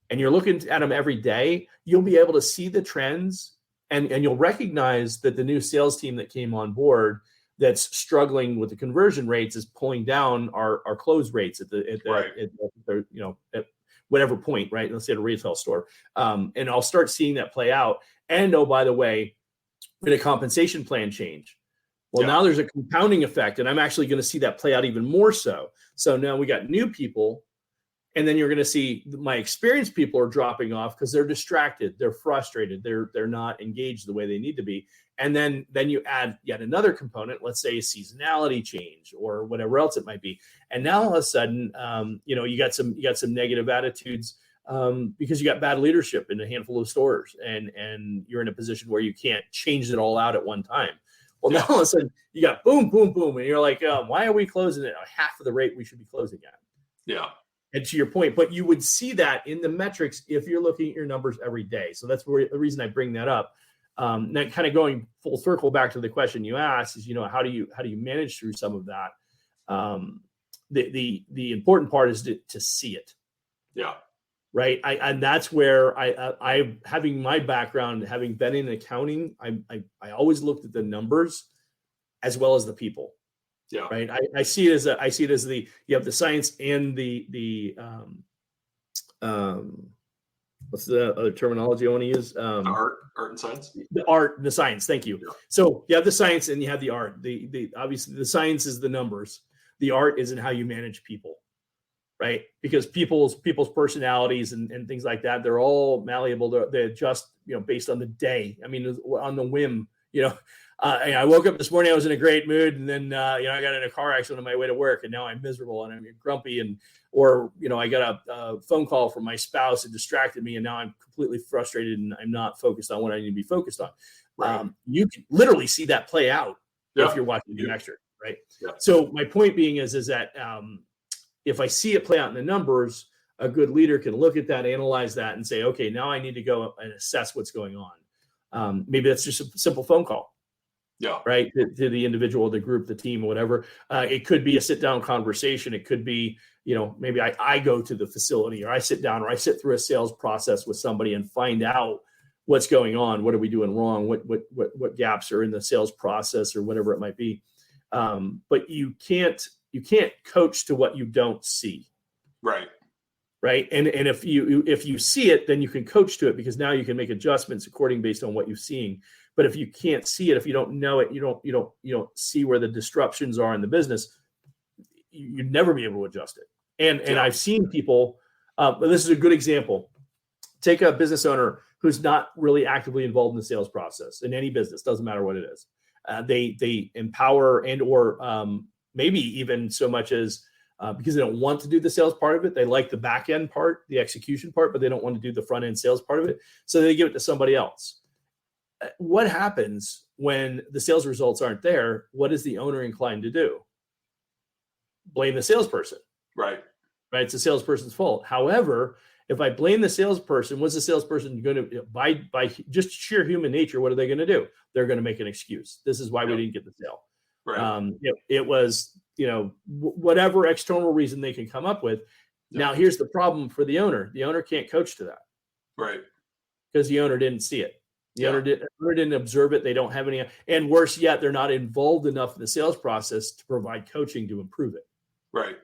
and you're looking at them every day, you'll be able to see the trends, and you'll recognize that the new sales team that came on board that's struggling with the conversion rates is pulling down our close rates at whatever point, right? Let's say at a retail store. And I'll start seeing that play out. And oh, by the way, with a compensation plan change. Well, now there's a compounding effect, and I'm actually going to see that play out even more so. So now we got new people, and then you're going to see my experienced people are dropping off because they're distracted, they're frustrated, they're not engaged the way they need to be. And then you add yet another component, let's say a seasonality change or whatever else it might be. And now all of a sudden, you got some negative attitudes because you got bad leadership in a handful of stores, and you're in a position where you can't change it all out at one time. Well, now all of a sudden you got boom, boom, boom, and you're like, why are we closing it at half of the rate we should be closing at? Yeah. And to your point, but you would see that in the metrics if you're looking at your numbers every day. So that's the reason I bring that up. Now, kind of going full circle back to the question you asked is, how do you manage through some of that? The important part is to see it. Yeah. Right. And that's where I having my background, having been in accounting, I always looked at the numbers as well as the people. Yeah. Right. I see it as you have the science and the what's the other terminology I want to use? Art and science. The art and the science. Thank you. Yeah. So you have the science and you have the art. The obviously the science is the numbers. The art is in how you manage people, right? Because people's personalities and things like that, they're all malleable. They adjust, based on the day. I mean, on the whim. I woke up this morning, I was in a great mood, and then I got in a car accident on my way to work, and now I'm miserable and I'm grumpy, or I got a phone call from my spouse that distracted me, and now I'm completely frustrated and I'm not focused on what I need to be focused on. Right. You can literally see that play out if you're watching the extra, right? Yeah. So my point being is that if I see it play out in the numbers, a good leader can look at that, analyze that, and say, okay, now I need to go and assess what's going on. Maybe that's just a simple phone call. Yeah. Right. To the individual, the group, the team, or whatever. It could be a sit down conversation. It could be, maybe I go to the facility, or I sit down, or I sit through a sales process with somebody and find out what's going on. What are we doing wrong? What gaps are in the sales process, or whatever it might be. But you can't coach to what you don't see. Right. Right. And if you see it, then you can coach to it, because now you can make adjustments based on what you're seeing. But if you can't see it, if you don't know it, you don't see where the disruptions are in the business, you'd never be able to adjust it. And I've seen people, but this is a good example. Take a business owner who's not really actively involved in the sales process in any business, doesn't matter what it is. They empower or maybe even so much as because they don't want to do the sales part of it. They like the back end part, the execution part, but they don't want to do the front end sales part of it. So they give it to somebody else. What happens when the sales results aren't there? What is the owner inclined to do? Blame the salesperson. Right. It's the salesperson's fault. However, if I blame the salesperson, what's the salesperson going to, by just sheer human nature, what are they going to do? They're going to make an excuse. This is why we didn't get the sale. Right. It was, whatever external reason they can come up with. Yeah. Now, here's the problem for the owner. The owner can't coach to that. Right. Because the owner didn't see it. The owner didn't observe it. They don't have any, and worse yet, they're not involved enough in the sales process to provide coaching to improve it. Right.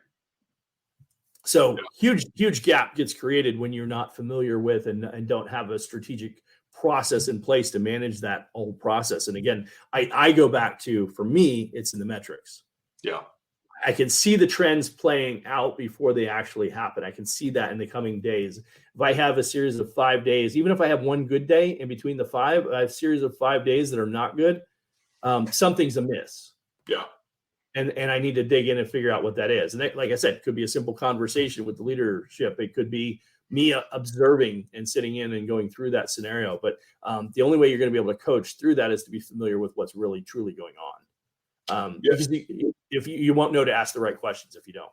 So huge gap gets created when you're not familiar with and don't have a strategic process in place to manage that whole process. And again, I go back to, for me, it's in the metrics. Yeah. I can see the trends playing out before they actually happen. I can see that in the coming days. If I have a series of 5 days, even if I have one good day in between the 5, I have a series of 5 days that are not good. Something's amiss. Yeah. And I need to dig in and figure out what that is. And that, like I said, it could be a simple conversation with the leadership. It could be me observing and sitting in and going through that scenario. But the only way you're going to be able to coach through that is to be familiar with what's really, truly going on. Because if you won't know to ask the right questions if you don't.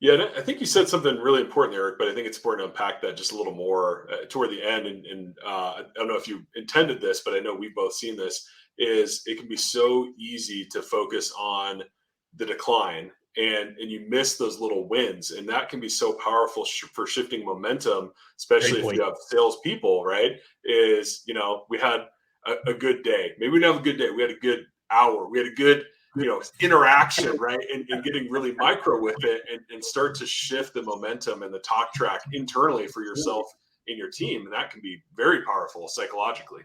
Yeah, and I think you said something really important, Eric, but I think it's important to unpack that just a little more toward the end. And I don't know if you intended this, but I know we've both seen this, is it can be so easy to focus on the decline and you miss those little wins. And that can be so powerful for shifting momentum, especially if you have salespeople, right? Is, we had a good day. Maybe we didn't have a good day. We had a good hour. We had a good interaction, right? And getting really micro with it and start to shift the momentum and the talk track internally for yourself and your team. And that can be very powerful psychologically.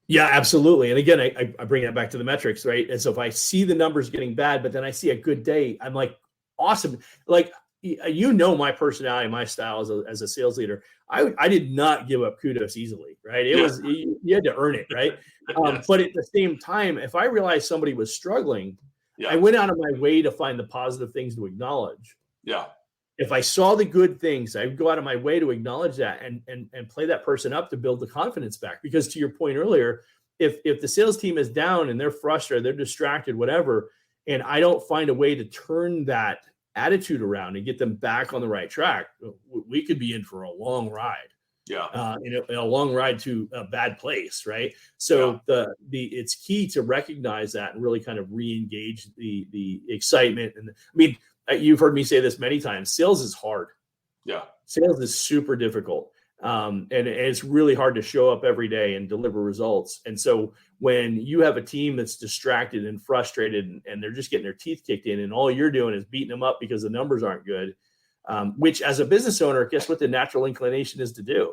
Yeah, absolutely. And again, I bring that back to the metrics, right? And so if I see the numbers getting bad, but then I see a good day, I'm like, awesome. Like, my personality, my style as a sales leader, I did not give up kudos easily, right? It was, you had to earn it, right? But at the same time, if I realized somebody was struggling, I went out of my way to find the positive things to acknowledge. Yeah. If I saw the good things, I would go out of my way to acknowledge that and play that person up to build the confidence back. Because to your point earlier, if the sales team is down and they're frustrated, they're distracted, whatever, and I don't find a way to turn that attitude around and get them back on the right track, we could be in for a long ride. Yeah. In a long ride to a bad place, right? So it's key to recognize that and really kind of re-engage the excitement. And you've heard me say this many times, sales is hard. Yeah. Sales is super difficult. And it's really hard to show up every day and deliver results. And so when you have a team that's distracted and frustrated and they're just getting their teeth kicked in and all you're doing is beating them up because the numbers aren't good, which as a business owner, guess what the natural inclination is to do?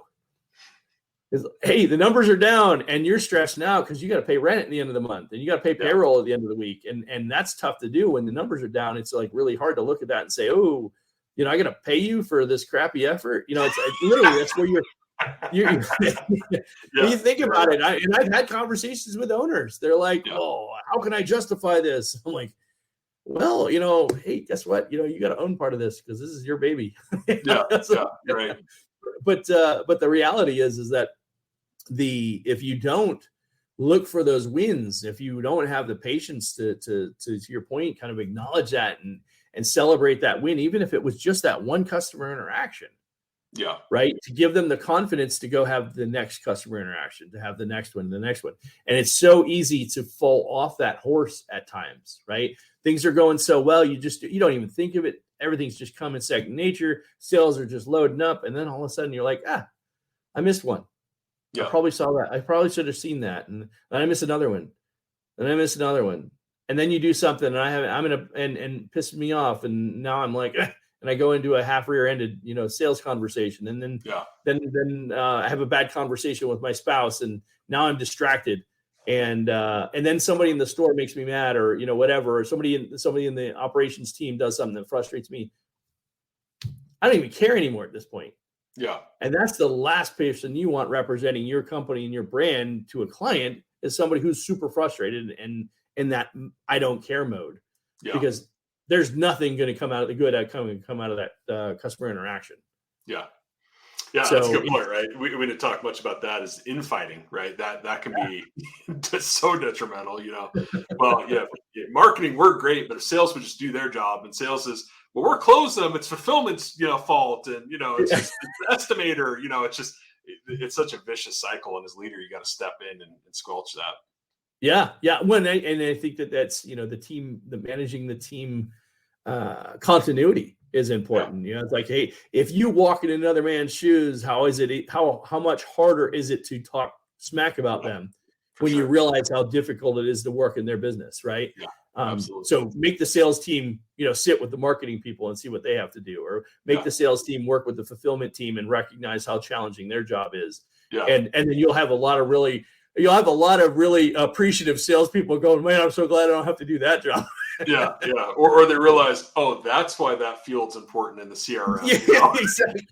Is, hey, the numbers are down and you're stressed now because you got to pay rent at the end of the month and you got to pay payroll at the end of the week. And that's tough to do when the numbers are down. It's like really hard to look at that and say, oh, you know, I got to pay you for this crappy effort. You know, it's literally that's where you're you think about it. And I've had conversations with owners. They're like, oh, how can I justify this? I'm like, well, you know, hey, guess what? You know, you got to own part of this because this is your baby. Right. But the reality is that if you don't look for those wins, if you don't have the patience to your point, kind of acknowledge that and celebrate that win, even if it was just that one customer interaction. Yeah. Right. To give them the confidence to go have the next customer interaction, to have the next one. And it's so easy to fall off that horse at times, right? Things are going so well. You don't even think of it. Everything's just coming second nature. Sales are just loading up. And then all of a sudden you're like, I missed one. Yeah. I probably saw that. I probably should have seen that. And I missed another one. And I missed another one. And then you do something and and piss me off. And now I'm like, and I go into a half rear-ended, you know, sales conversation. And then I have a bad conversation with my spouse and now I'm distracted. And then somebody in the store makes me mad or, you know, whatever, or somebody in the operations team does something that frustrates me. I don't even care anymore at this point. Yeah. And that's the last person you want representing your company and your brand to a client is somebody who's super frustrated and in that I don't care mode, because there's nothing going to come out of the good come out of that customer interaction. Yeah. Yeah, so, that's a good point, right? We didn't talk much about that as infighting, right? That can be so detrimental, you know. Well, marketing, we're great, but if sales would just do their job and sales is, well, we're closing them, it's fulfillment's, you know, fault. And, you know, it's just it's the estimator, you know, it's such a vicious cycle. And as leader, you got to step in and squelch that. Yeah. And I think that's, you know, managing the team continuity is important. You know, it's like, hey, if you walk in another man's shoes, how much harder is it to talk smack about them when you realize how difficult it is to work in their business, right? Yeah, absolutely. So make the sales team, you know, sit with the marketing people and see what they have to do, or make the sales team work with the fulfillment team and recognize how challenging their job is. Yeah. And then you'll have a lot of really appreciative salespeople going, man, I'm so glad I don't have to do that job. Yeah. Or they realize, oh, that's why that field's important in the CRM. Yeah, exactly.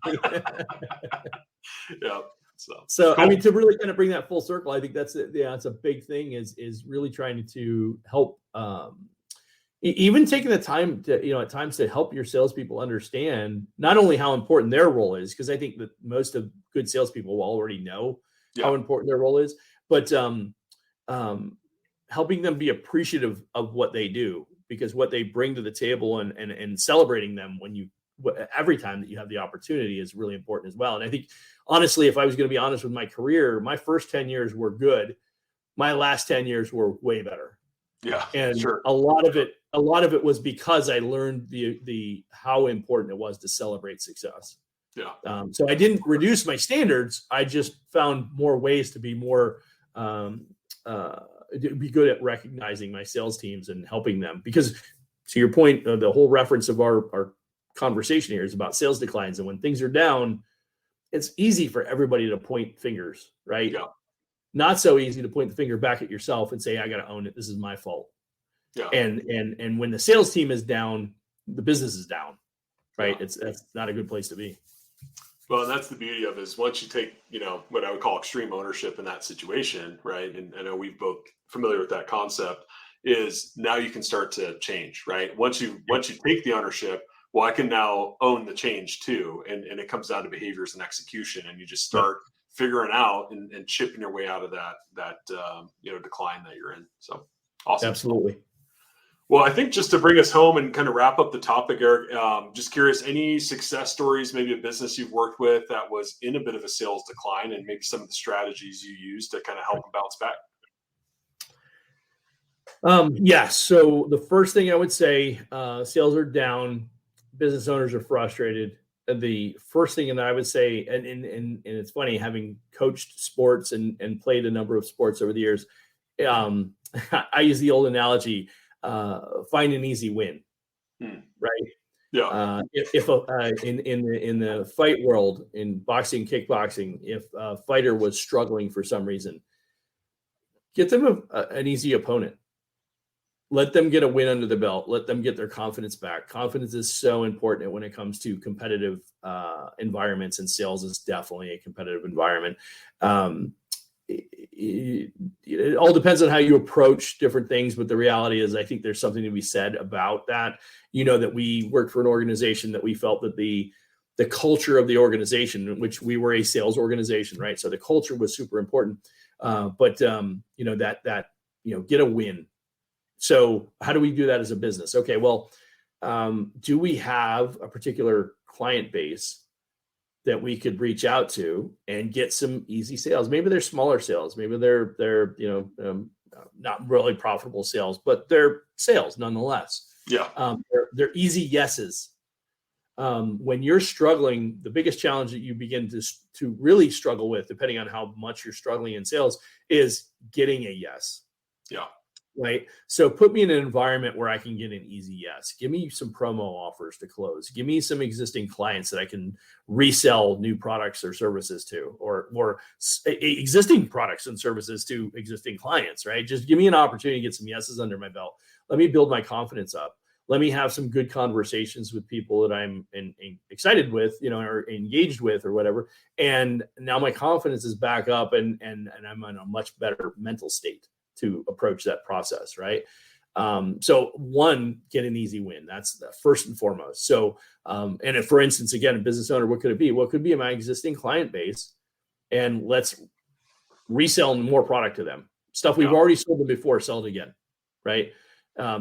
Yeah. So cool. I mean, to really kind of bring that full circle, I think that's it's a big thing is really trying to help, even taking the time to, you know, at times to help your salespeople understand not only how important their role is, because I think that most of good salespeople will already know how important their role is, but helping them be appreciative of what they do, because what they bring to the table and celebrating them every time that you have the opportunity is really important as well. And I think, honestly, if I was going to be honest with my career, my first 10 years were good. My last 10 years were way better. Yeah. And a lot of it was because I learned the how important it was to celebrate success. Yeah. So I didn't reduce my standards. I just found more ways to be more, be good at recognizing my sales teams and helping them, because to your point, the whole reference of our conversation here is about sales declines. And when things are down, it's easy for everybody to point fingers, right? Yeah. Not so easy to point the finger back at yourself and say, I got to own it. This is my fault. Yeah. And when the sales team is down, the business is down, right? Yeah. That's not a good place to be. Well, that's the beauty of it, is once you take, you know, what I would call extreme ownership in that situation, right? And I know we've both familiar with that concept, is now you can start to change, right? Once you take the ownership, well, I can now own the change too. And it comes down to behaviors and execution, and you just start figuring out and chipping your way out of that you know, decline that you're in. So awesome. Absolutely. Well, I think just to bring us home and kind of wrap up the topic, Eric, just curious, any success stories, maybe a business you've worked with that was in a bit of a sales decline, and maybe some of the strategies you use to kind of help them bounce back? So the first thing I would say, sales are down, business owners are frustrated. the first thing that I would say, and it's funny, having coached sports and played a number of sports over the years, I use the old analogy, find an easy win, right? Yeah. If in the fight world, in boxing, kickboxing, if a fighter was struggling for some reason, get them an easy opponent. Let them get a win under the belt. Let them get their confidence back. Confidence is so important when it comes to competitive environments, and sales is definitely a competitive environment. It all depends on how you approach different things, but the reality is, I think there's something to be said about that. That we worked for an organization that we felt that the culture of the organization, in which we were a sales organization, right? So the culture was super important. But get a win. So how do we do that as a business? Okay, well, do we have a particular client base that we could reach out to and get some easy sales? Maybe they're smaller sales. Maybe they're not really profitable sales, but they're sales nonetheless. Yeah. They're easy yeses. When you're struggling, the biggest challenge that you begin to really struggle with, depending on how much you're struggling in sales, is getting a yes. Yeah. Right. So put me in an environment where I can get an easy yes. Give me some promo offers to close. Give me some existing clients that I can resell new products or services to, or existing products and services to existing clients. Right. Just give me an opportunity to get some yeses under my belt. Let me build my confidence up. Let me have some good conversations with people that I'm excited with, or engaged with, or whatever. And now my confidence is back up, and I'm in a much better mental state to approach that process, right? So one, get an easy win. That's the first and foremost. So, and if, for instance, again, a business owner, what could it be? Well, it could be my existing client base, and let's resell more product to them. Stuff we've already sold them before, sell it again, right?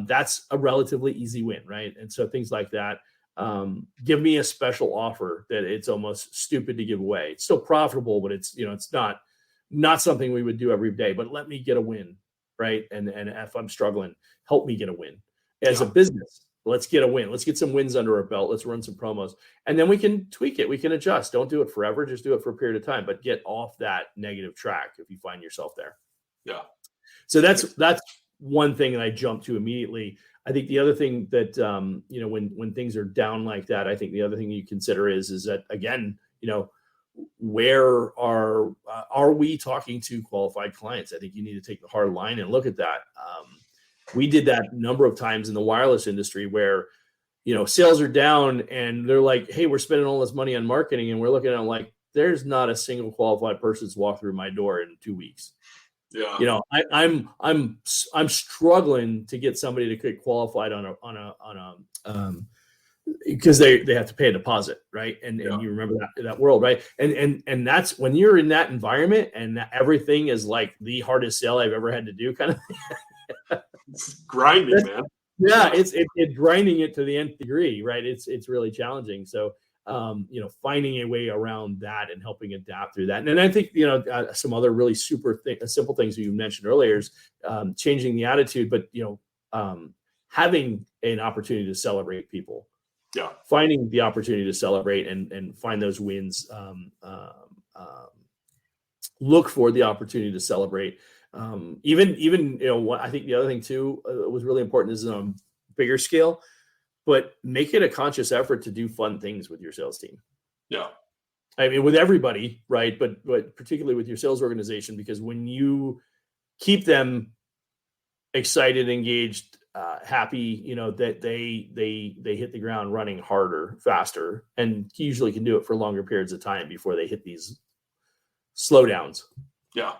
That's a relatively easy win, right? And so things like that. Give me a special offer that it's almost stupid to give away. It's still profitable, but it's not something we would do every day. But let me get a win, right? And if I'm struggling, help me get a win. As a business, let's get a win. Let's get some wins under our belt. Let's run some promos, and then we can tweak it. We can adjust. Don't do it forever. Just do it for a period of time, but get off that negative track if you find yourself there. Yeah. So that's one thing that I jumped to immediately. I think the other thing that, when things are down like that, I think the other thing you consider is that, again, where are we talking to qualified clients? I think you need to take the hard line and look at that. We did that a number of times in the wireless industry where, sales are down and they're like, hey, we're spending all this money on marketing. And we're looking at them like, there's not a single qualified person that's walked through my door in 2 weeks. Yeah. I'm struggling to get somebody to get qualified on a because they have to pay a deposit, right? And you remember that world, right? And that's when you're in that environment and everything is like the hardest sale I've ever had to do, kind of. It's grinding, man. Yeah, it's grinding it to the nth degree, right? It's really challenging. So finding a way around that and helping adapt through that. And I think, some other really simple things you mentioned earlier is changing the attitude, but, having an opportunity to celebrate people. Yeah. Finding the opportunity to celebrate and find those wins. Look for the opportunity to celebrate. Even I think the other thing too was really important is on a bigger scale, but make it a conscious effort to do fun things with your sales team. Yeah. I mean, with everybody, right? But particularly with your sales organization, because when you keep them excited, engaged, happy, that they hit the ground running harder, faster, and usually can do it for longer periods of time before they hit these slowdowns. Yeah.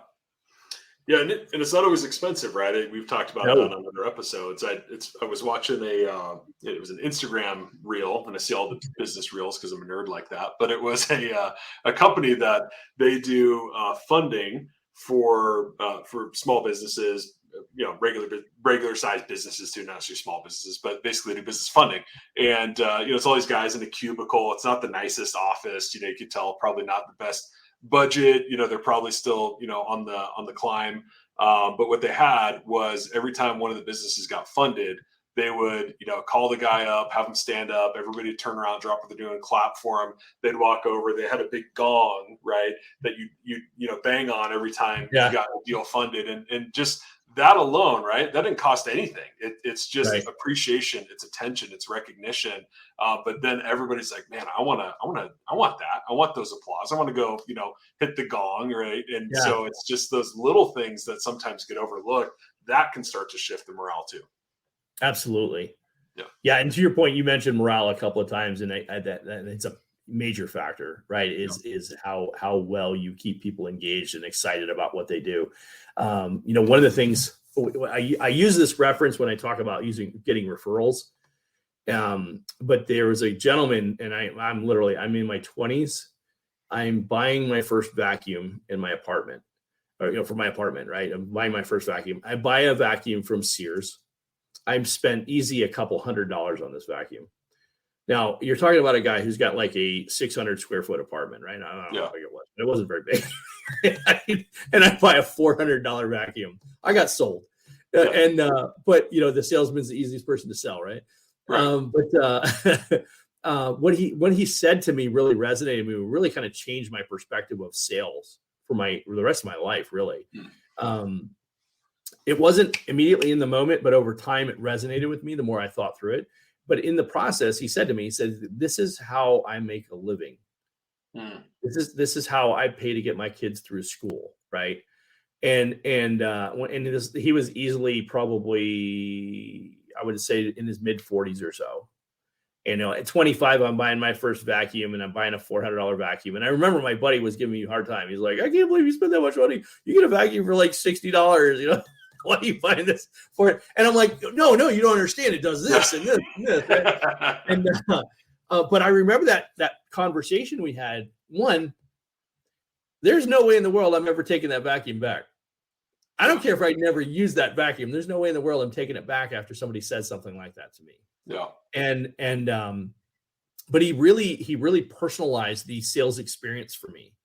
Yeah, and it's not always expensive, right? We've talked about that on other episodes. I was watching it was an Instagram reel, and I see all the business reels because I'm a nerd like that. But it was a company that they do funding for small businesses, regular sized businesses too, not necessarily small businesses, but basically do business funding. And it's all these guys in a cubicle. It's not the nicest office. You can tell probably not the best budget. They're probably still on the climb. But what they had was every time one of the businesses got funded, they would, call the guy up, have him stand up, everybody would turn around, drop what they're doing, clap for him. They'd walk over. They had a big gong, right, that you bang on every time you got a deal funded. And just that alone, right, that didn't cost anything. It's just appreciation, it's attention, it's recognition. But then everybody's like, man, I want that. I want those applause. I want to go, hit the gong, right? And so it's just those little things that sometimes get overlooked that can start to shift the morale too. Absolutely. Yeah. Yeah. And to your point, you mentioned morale a couple of times, and that it's a major factor, right? Is how well you keep people engaged and excited about what they do. One of the things I use this reference when I talk about getting referrals. But there was a gentleman, and I'm in my 20s. I'm buying my first vacuum in my apartment, or for my apartment, right? I'm buying my first vacuum. I buy a vacuum from Sears. I've spent easy a couple $100 on this vacuum. Now you're talking about a guy who's got like a 600 square foot apartment, right? I don't know how big it was, but it wasn't very big. And I buy a $400 vacuum. I got sold. But the salesman's the easiest person to sell, right? What he said to me really resonated with me, really kind of changed my perspective of sales for the rest of my life, really. It wasn't immediately in the moment, but over time it resonated with me the more I thought through it. But in the process, he said, this is how I make a living. This is how I pay to get my kids through school, right? And he was easily probably, I would say, in his mid 40s or so. And at 25, I'm buying my first vacuum, and I'm buying a $400 vacuum. And I remember my buddy was giving me a hard time. He's like, I can't believe you spent that much money. You get a vacuum for like $60, Why are you buying this for it? And I'm like, no, you don't understand. It does this and this and this. Right? And but I remember that conversation we had. One, there's no way in the world I'm ever taking that vacuum back. I don't care if I never use that vacuum. There's no way in the world I'm taking it back after somebody says something like that to me. Yeah. But he really personalized the sales experience for me.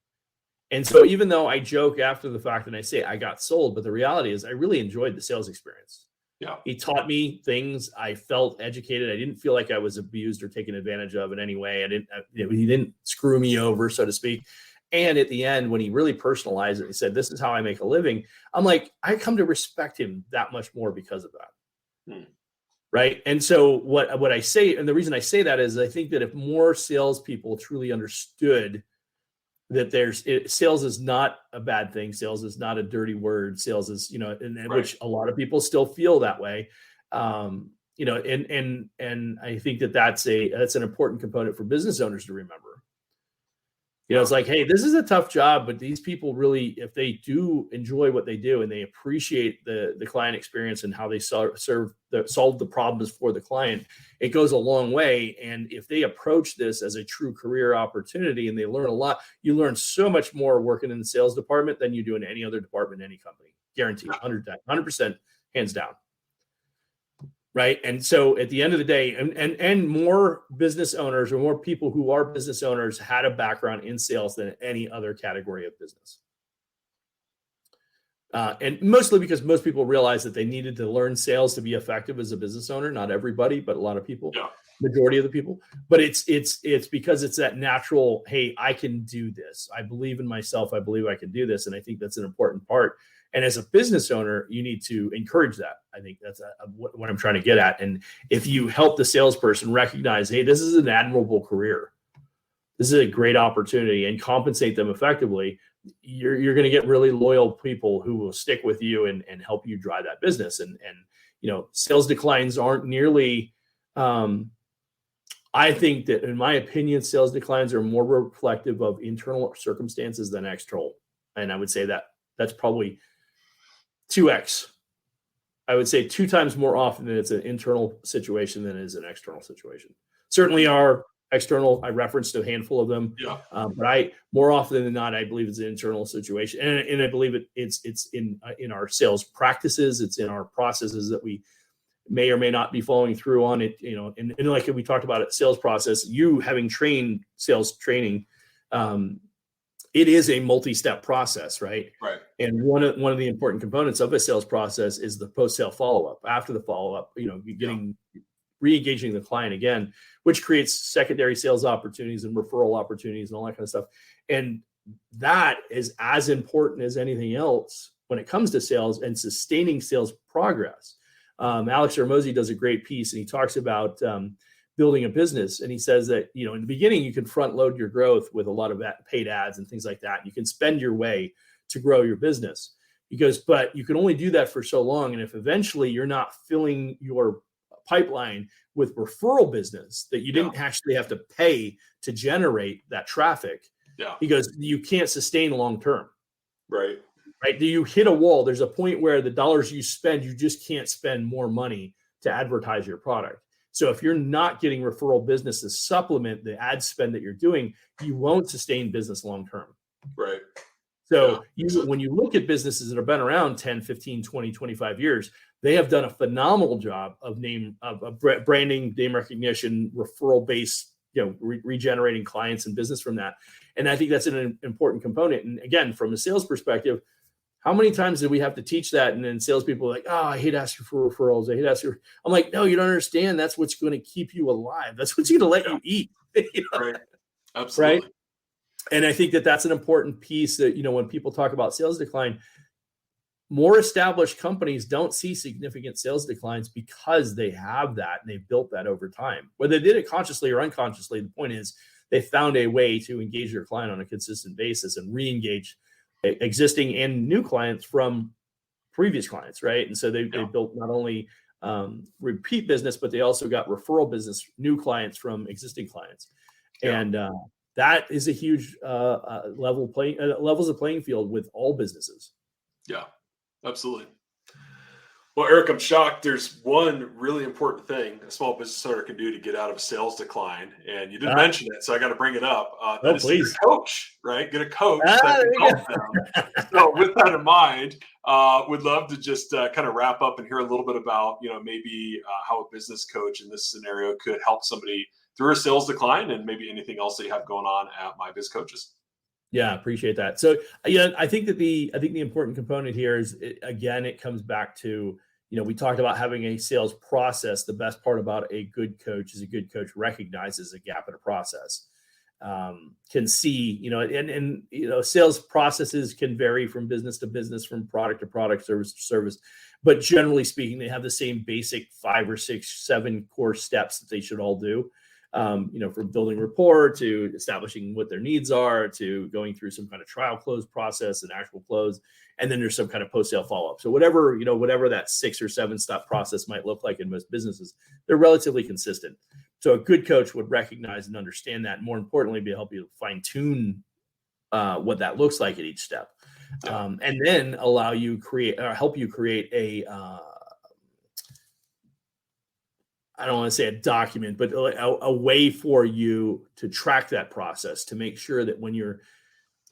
And so even though I joke after the fact and I say I got sold, but the reality is I really enjoyed the sales experience. Yeah. He taught me things. I felt educated. I didn't feel like I was abused or taken advantage of in any way. He didn't screw me over, so to speak. And at the end, when he really personalized it, he said, this is how I make a living. I'm like, I come to respect him that much more because of that. Right. And so what I say, and the reason I say that is I think that if more salespeople truly understood that sales is not a bad thing. Sales is not a dirty word. Sales is, which a lot of people still feel that way. And I think that's an important component for business owners to remember. It's like, hey, this is a tough job, but these people really, if they do enjoy what they do and they appreciate the client experience and how they solve the problems for the client, it goes a long way. And if they approach this as a true career opportunity and they learn a lot, you learn so much more working in the sales department than you do in any other department, in any company. Guaranteed, 100%, hands down. Right. And so at the end of the day, and more business owners or more people who are business owners had a background in sales than any other category of business. And mostly because most people realized that they needed to learn sales to be effective as a business owner. Not everybody, but a lot of people, majority of the people. But it's because it's that natural, hey, I can do this. I believe in myself. I believe I can do this. And I think that's an important part. And as a business owner, you need to encourage that. I think that's what I'm trying to get at. And if you help the salesperson recognize, hey, this is an admirable career, this is a great opportunity, and compensate them effectively, you're going to get really loyal people who will stick with you and help you drive that business. And sales declines aren't nearly. I think that, in my opinion, sales declines are more reflective of internal circumstances than external. And I would say that that's probably 2x. I would say 2 times more often that it's an internal situation than it is an external situation. Certainly our external, I referenced a handful of them, but more often than not, I believe it's an internal situation. And I believe it's in our sales practices. It's in our processes that we may or may not be following through on it, and like we talked about it, sales process, you having trained sales training, it is a multi-step process, right? Right. And one of the important components of a sales process is the post-sale follow-up. After the follow-up, re-engaging the client again, which creates secondary sales opportunities and referral opportunities and all that kind of stuff. And that is as important as anything else when it comes to sales and sustaining sales progress. Alex Hormozi does a great piece, and he talks about building a business. And he says that, in the beginning, you can front load your growth with a lot of paid ads and things like that. You can spend your way to grow your business. But you can only do that for so long. And if eventually you're not filling your pipeline with referral business that you didn't actually have to pay to generate that traffic, because you can't sustain long term. Right. Do you hit a wall? There's a point where the dollars you spend, you just can't spend more money to advertise your product. So if you're not getting referral business to supplement the ad spend that you're doing, you won't sustain business long term. Right. So when you look at businesses that have been around 10, 15, 20, 25 years, they have done a phenomenal job of branding, name recognition, referral based, regenerating clients and business from that. And I think that's an important component. And again, from a sales perspective, how many times did we have to teach that? And then salespeople are like, oh, I hate asking for referrals. I'm like, no, you don't understand. That's what's going to keep you alive. That's what's going to let you eat. Right. Absolutely. Right. And I think that that's an important piece that, when people talk about sales decline, more established companies don't see significant sales declines because they have that and they've built that over time. Whether they did it consciously or unconsciously, the point is they found a way to engage their client on a consistent basis and re-engage existing and new clients from previous clients, right? And so they built not only repeat business, but they also got referral business, new clients from existing clients. Yeah. And that is a huge levels the playing field with all businesses. Yeah, absolutely. Well, Eric, I'm shocked. There's one really important thing a small business owner can do to get out of a sales decline, and you didn't mention it, so I got to bring it up. That is please. Get a coach, right? Get a coach that can help them. So, with that in mind, would love to just kind of wrap up and hear a little bit about, maybe how a business coach in this scenario could help somebody through a sales decline, and maybe anything else that you have going on at My Biz Coaches. Yeah, appreciate that. So, I think the important component here is, it comes back to, we talked about having a sales process. The best part about a good coach is a good coach recognizes a gap in a process, can see, and sales processes can vary from business to business, from product to product, service to service. But generally speaking, they have the same basic 5 or 6, 7 core steps that they should all do. From building rapport to establishing what their needs are, to going through some kind of trial close process and actual close. And then there's some kind of post-sale follow-up. So whatever that 6 or 7 step process might look like in most businesses, they're relatively consistent. So a good coach would recognize and understand that. More importantly, be help you fine tune what that looks like at each step. And then help you create a, I don't want to say a document, but a way for you to track that process, to make sure that when you're,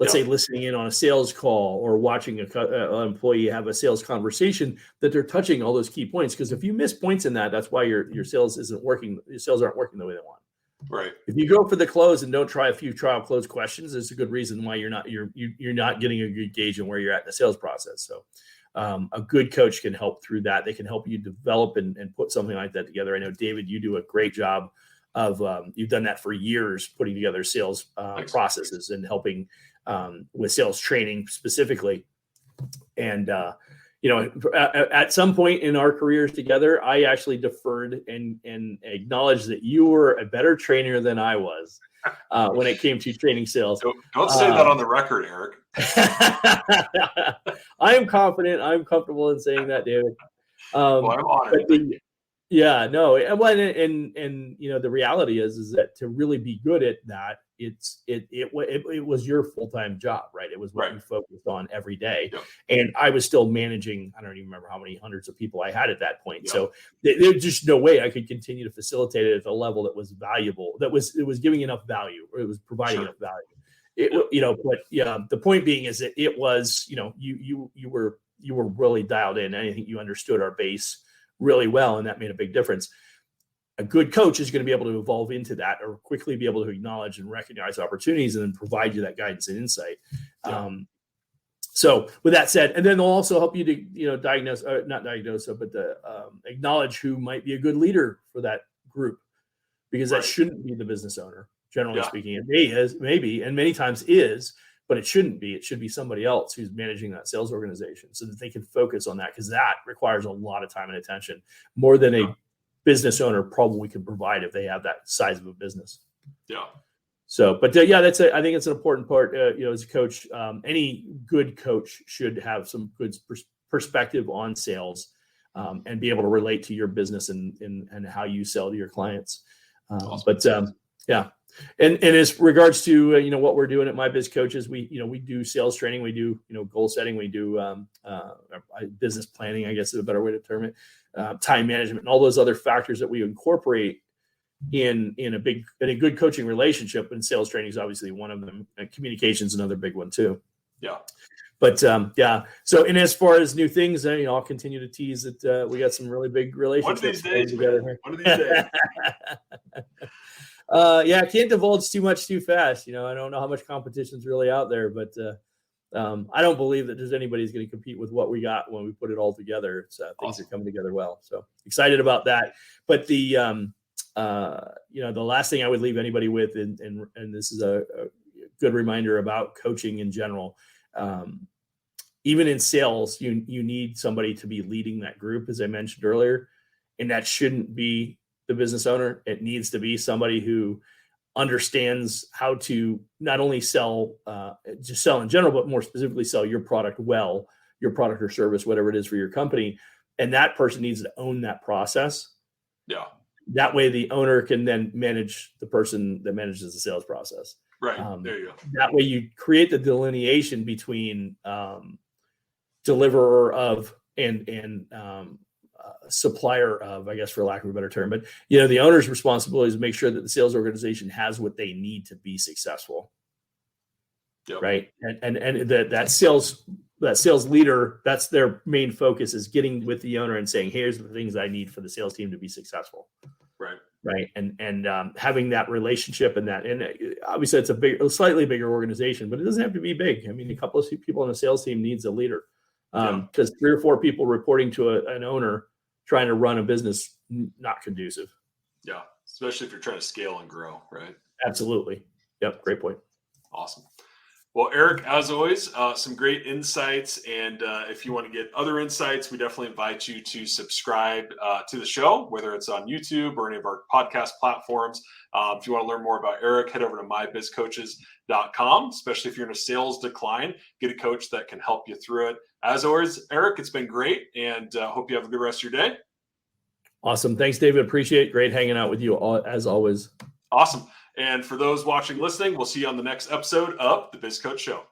let's say, listening in on a sales call or watching an employee have a sales conversation, that they're touching all those key points. Because if you miss points in that, that's why your sales isn't working. Your sales aren't working the way they want. Right. If you go for the close and don't try a few trial close questions, there's a good reason why you're not getting a good gauge on where you're at in the sales process. So a good coach can help through that. They can help you develop and put something like that together. I know, David, you do a great job of, you've done that for years, putting together sales processes and helping with sales training specifically. And, at some point in our careers together, I actually deferred and acknowledged that you were a better trainer than I was when it came to training sales. Don't say that on the record, Eric. I am confident. I'm comfortable in saying that, David. Well, I'm honored. And the reality is that to really be good at that, it was your full-time job, right? It was what you focused on every day. Yep. And I was still managing, I don't even remember how many hundreds of people I had at that point. Yep. So there's just no way I could continue to facilitate it at a level that was valuable, it was giving enough value, or it was providing enough value. The point being is that it was, you were really dialed in. I think you understood our base really well, and that made a big difference. a good coach is going to be able to evolve into that, or quickly be able to acknowledge and recognize opportunities and then provide you that guidance and insight. Yeah. So with that said, and then they'll also help you to, diagnose, or not diagnose, but acknowledge who might be a good leader for that group, because that shouldn't be the business owner, generally speaking. It maybe, and many times is, but it shouldn't be. It should be somebody else who's managing that sales organization, so that they can focus on that, because that requires a lot of time and attention, more than a business owner probably can provide if they have that size of a business. Yeah. So, but I think it's an important part, as a coach. Any good coach should have some good perspective on sales, and be able to relate to your business and how you sell to your clients. Awesome. And as regards to, what we're doing at My Biz Coaches, we do sales training, we do, goal setting, we do business planning, I guess is a better way to term it, time management, and all those other factors that we incorporate in a good coaching relationship. And sales training is obviously one of them, and communication's another big one too. Yeah. But so, and as far as new things, I'll continue to tease that we got some really big relationships. One of these days, together. One of these days. I can't divulge too much too fast. I don't know how much competition's really out there, but I don't believe that there's anybody who's going to compete with what we got when we put it all together. It's things are coming together well. So excited about that. But the last thing I would leave anybody with, and this is a good reminder about coaching in general. Even in sales, you need somebody to be leading that group, as I mentioned earlier, and that shouldn't be the business owner. It needs to be somebody who understands how to not only sell, just sell in general, but more specifically sell your product well, your product or service, whatever it is for your company. And that person needs to own that process. Yeah. That way the owner can then manage the person that manages the sales process. Right. There you go. That way you create the delineation between deliverer of and supplier of, I guess, for lack of a better term. But, the owner's responsibility is to make sure that the sales organization has what they need to be successful. Yep. Right. And that sales leader, that's their main focus, is getting with the owner and saying, here's the things I need for the sales team to be successful. Right. Right. And having that relationship and obviously it's a slightly bigger organization, but it doesn't have to be big. I mean, a couple of people on the sales team needs a leader, because 3 or 4 people reporting to an owner trying to run a business, not conducive. Yeah. Especially if you're trying to scale and grow. Right. Absolutely. Yep. Great point. Awesome. Well, Eric, as always, some great insights. And if you want to get other insights, we definitely invite you to subscribe to the show, whether it's on YouTube or any of our podcast platforms. If you want to learn more about Eric, head over to mybizcoaches.com, especially if you're in a sales decline. Get a coach that can help you through it. As always, Eric, it's been great, and hope you have a good rest of your day. Awesome. Thanks, David. Appreciate it. Great hanging out with you as always. Awesome. And for those watching, listening, we'll see you on the next episode of The Biz Coach Show.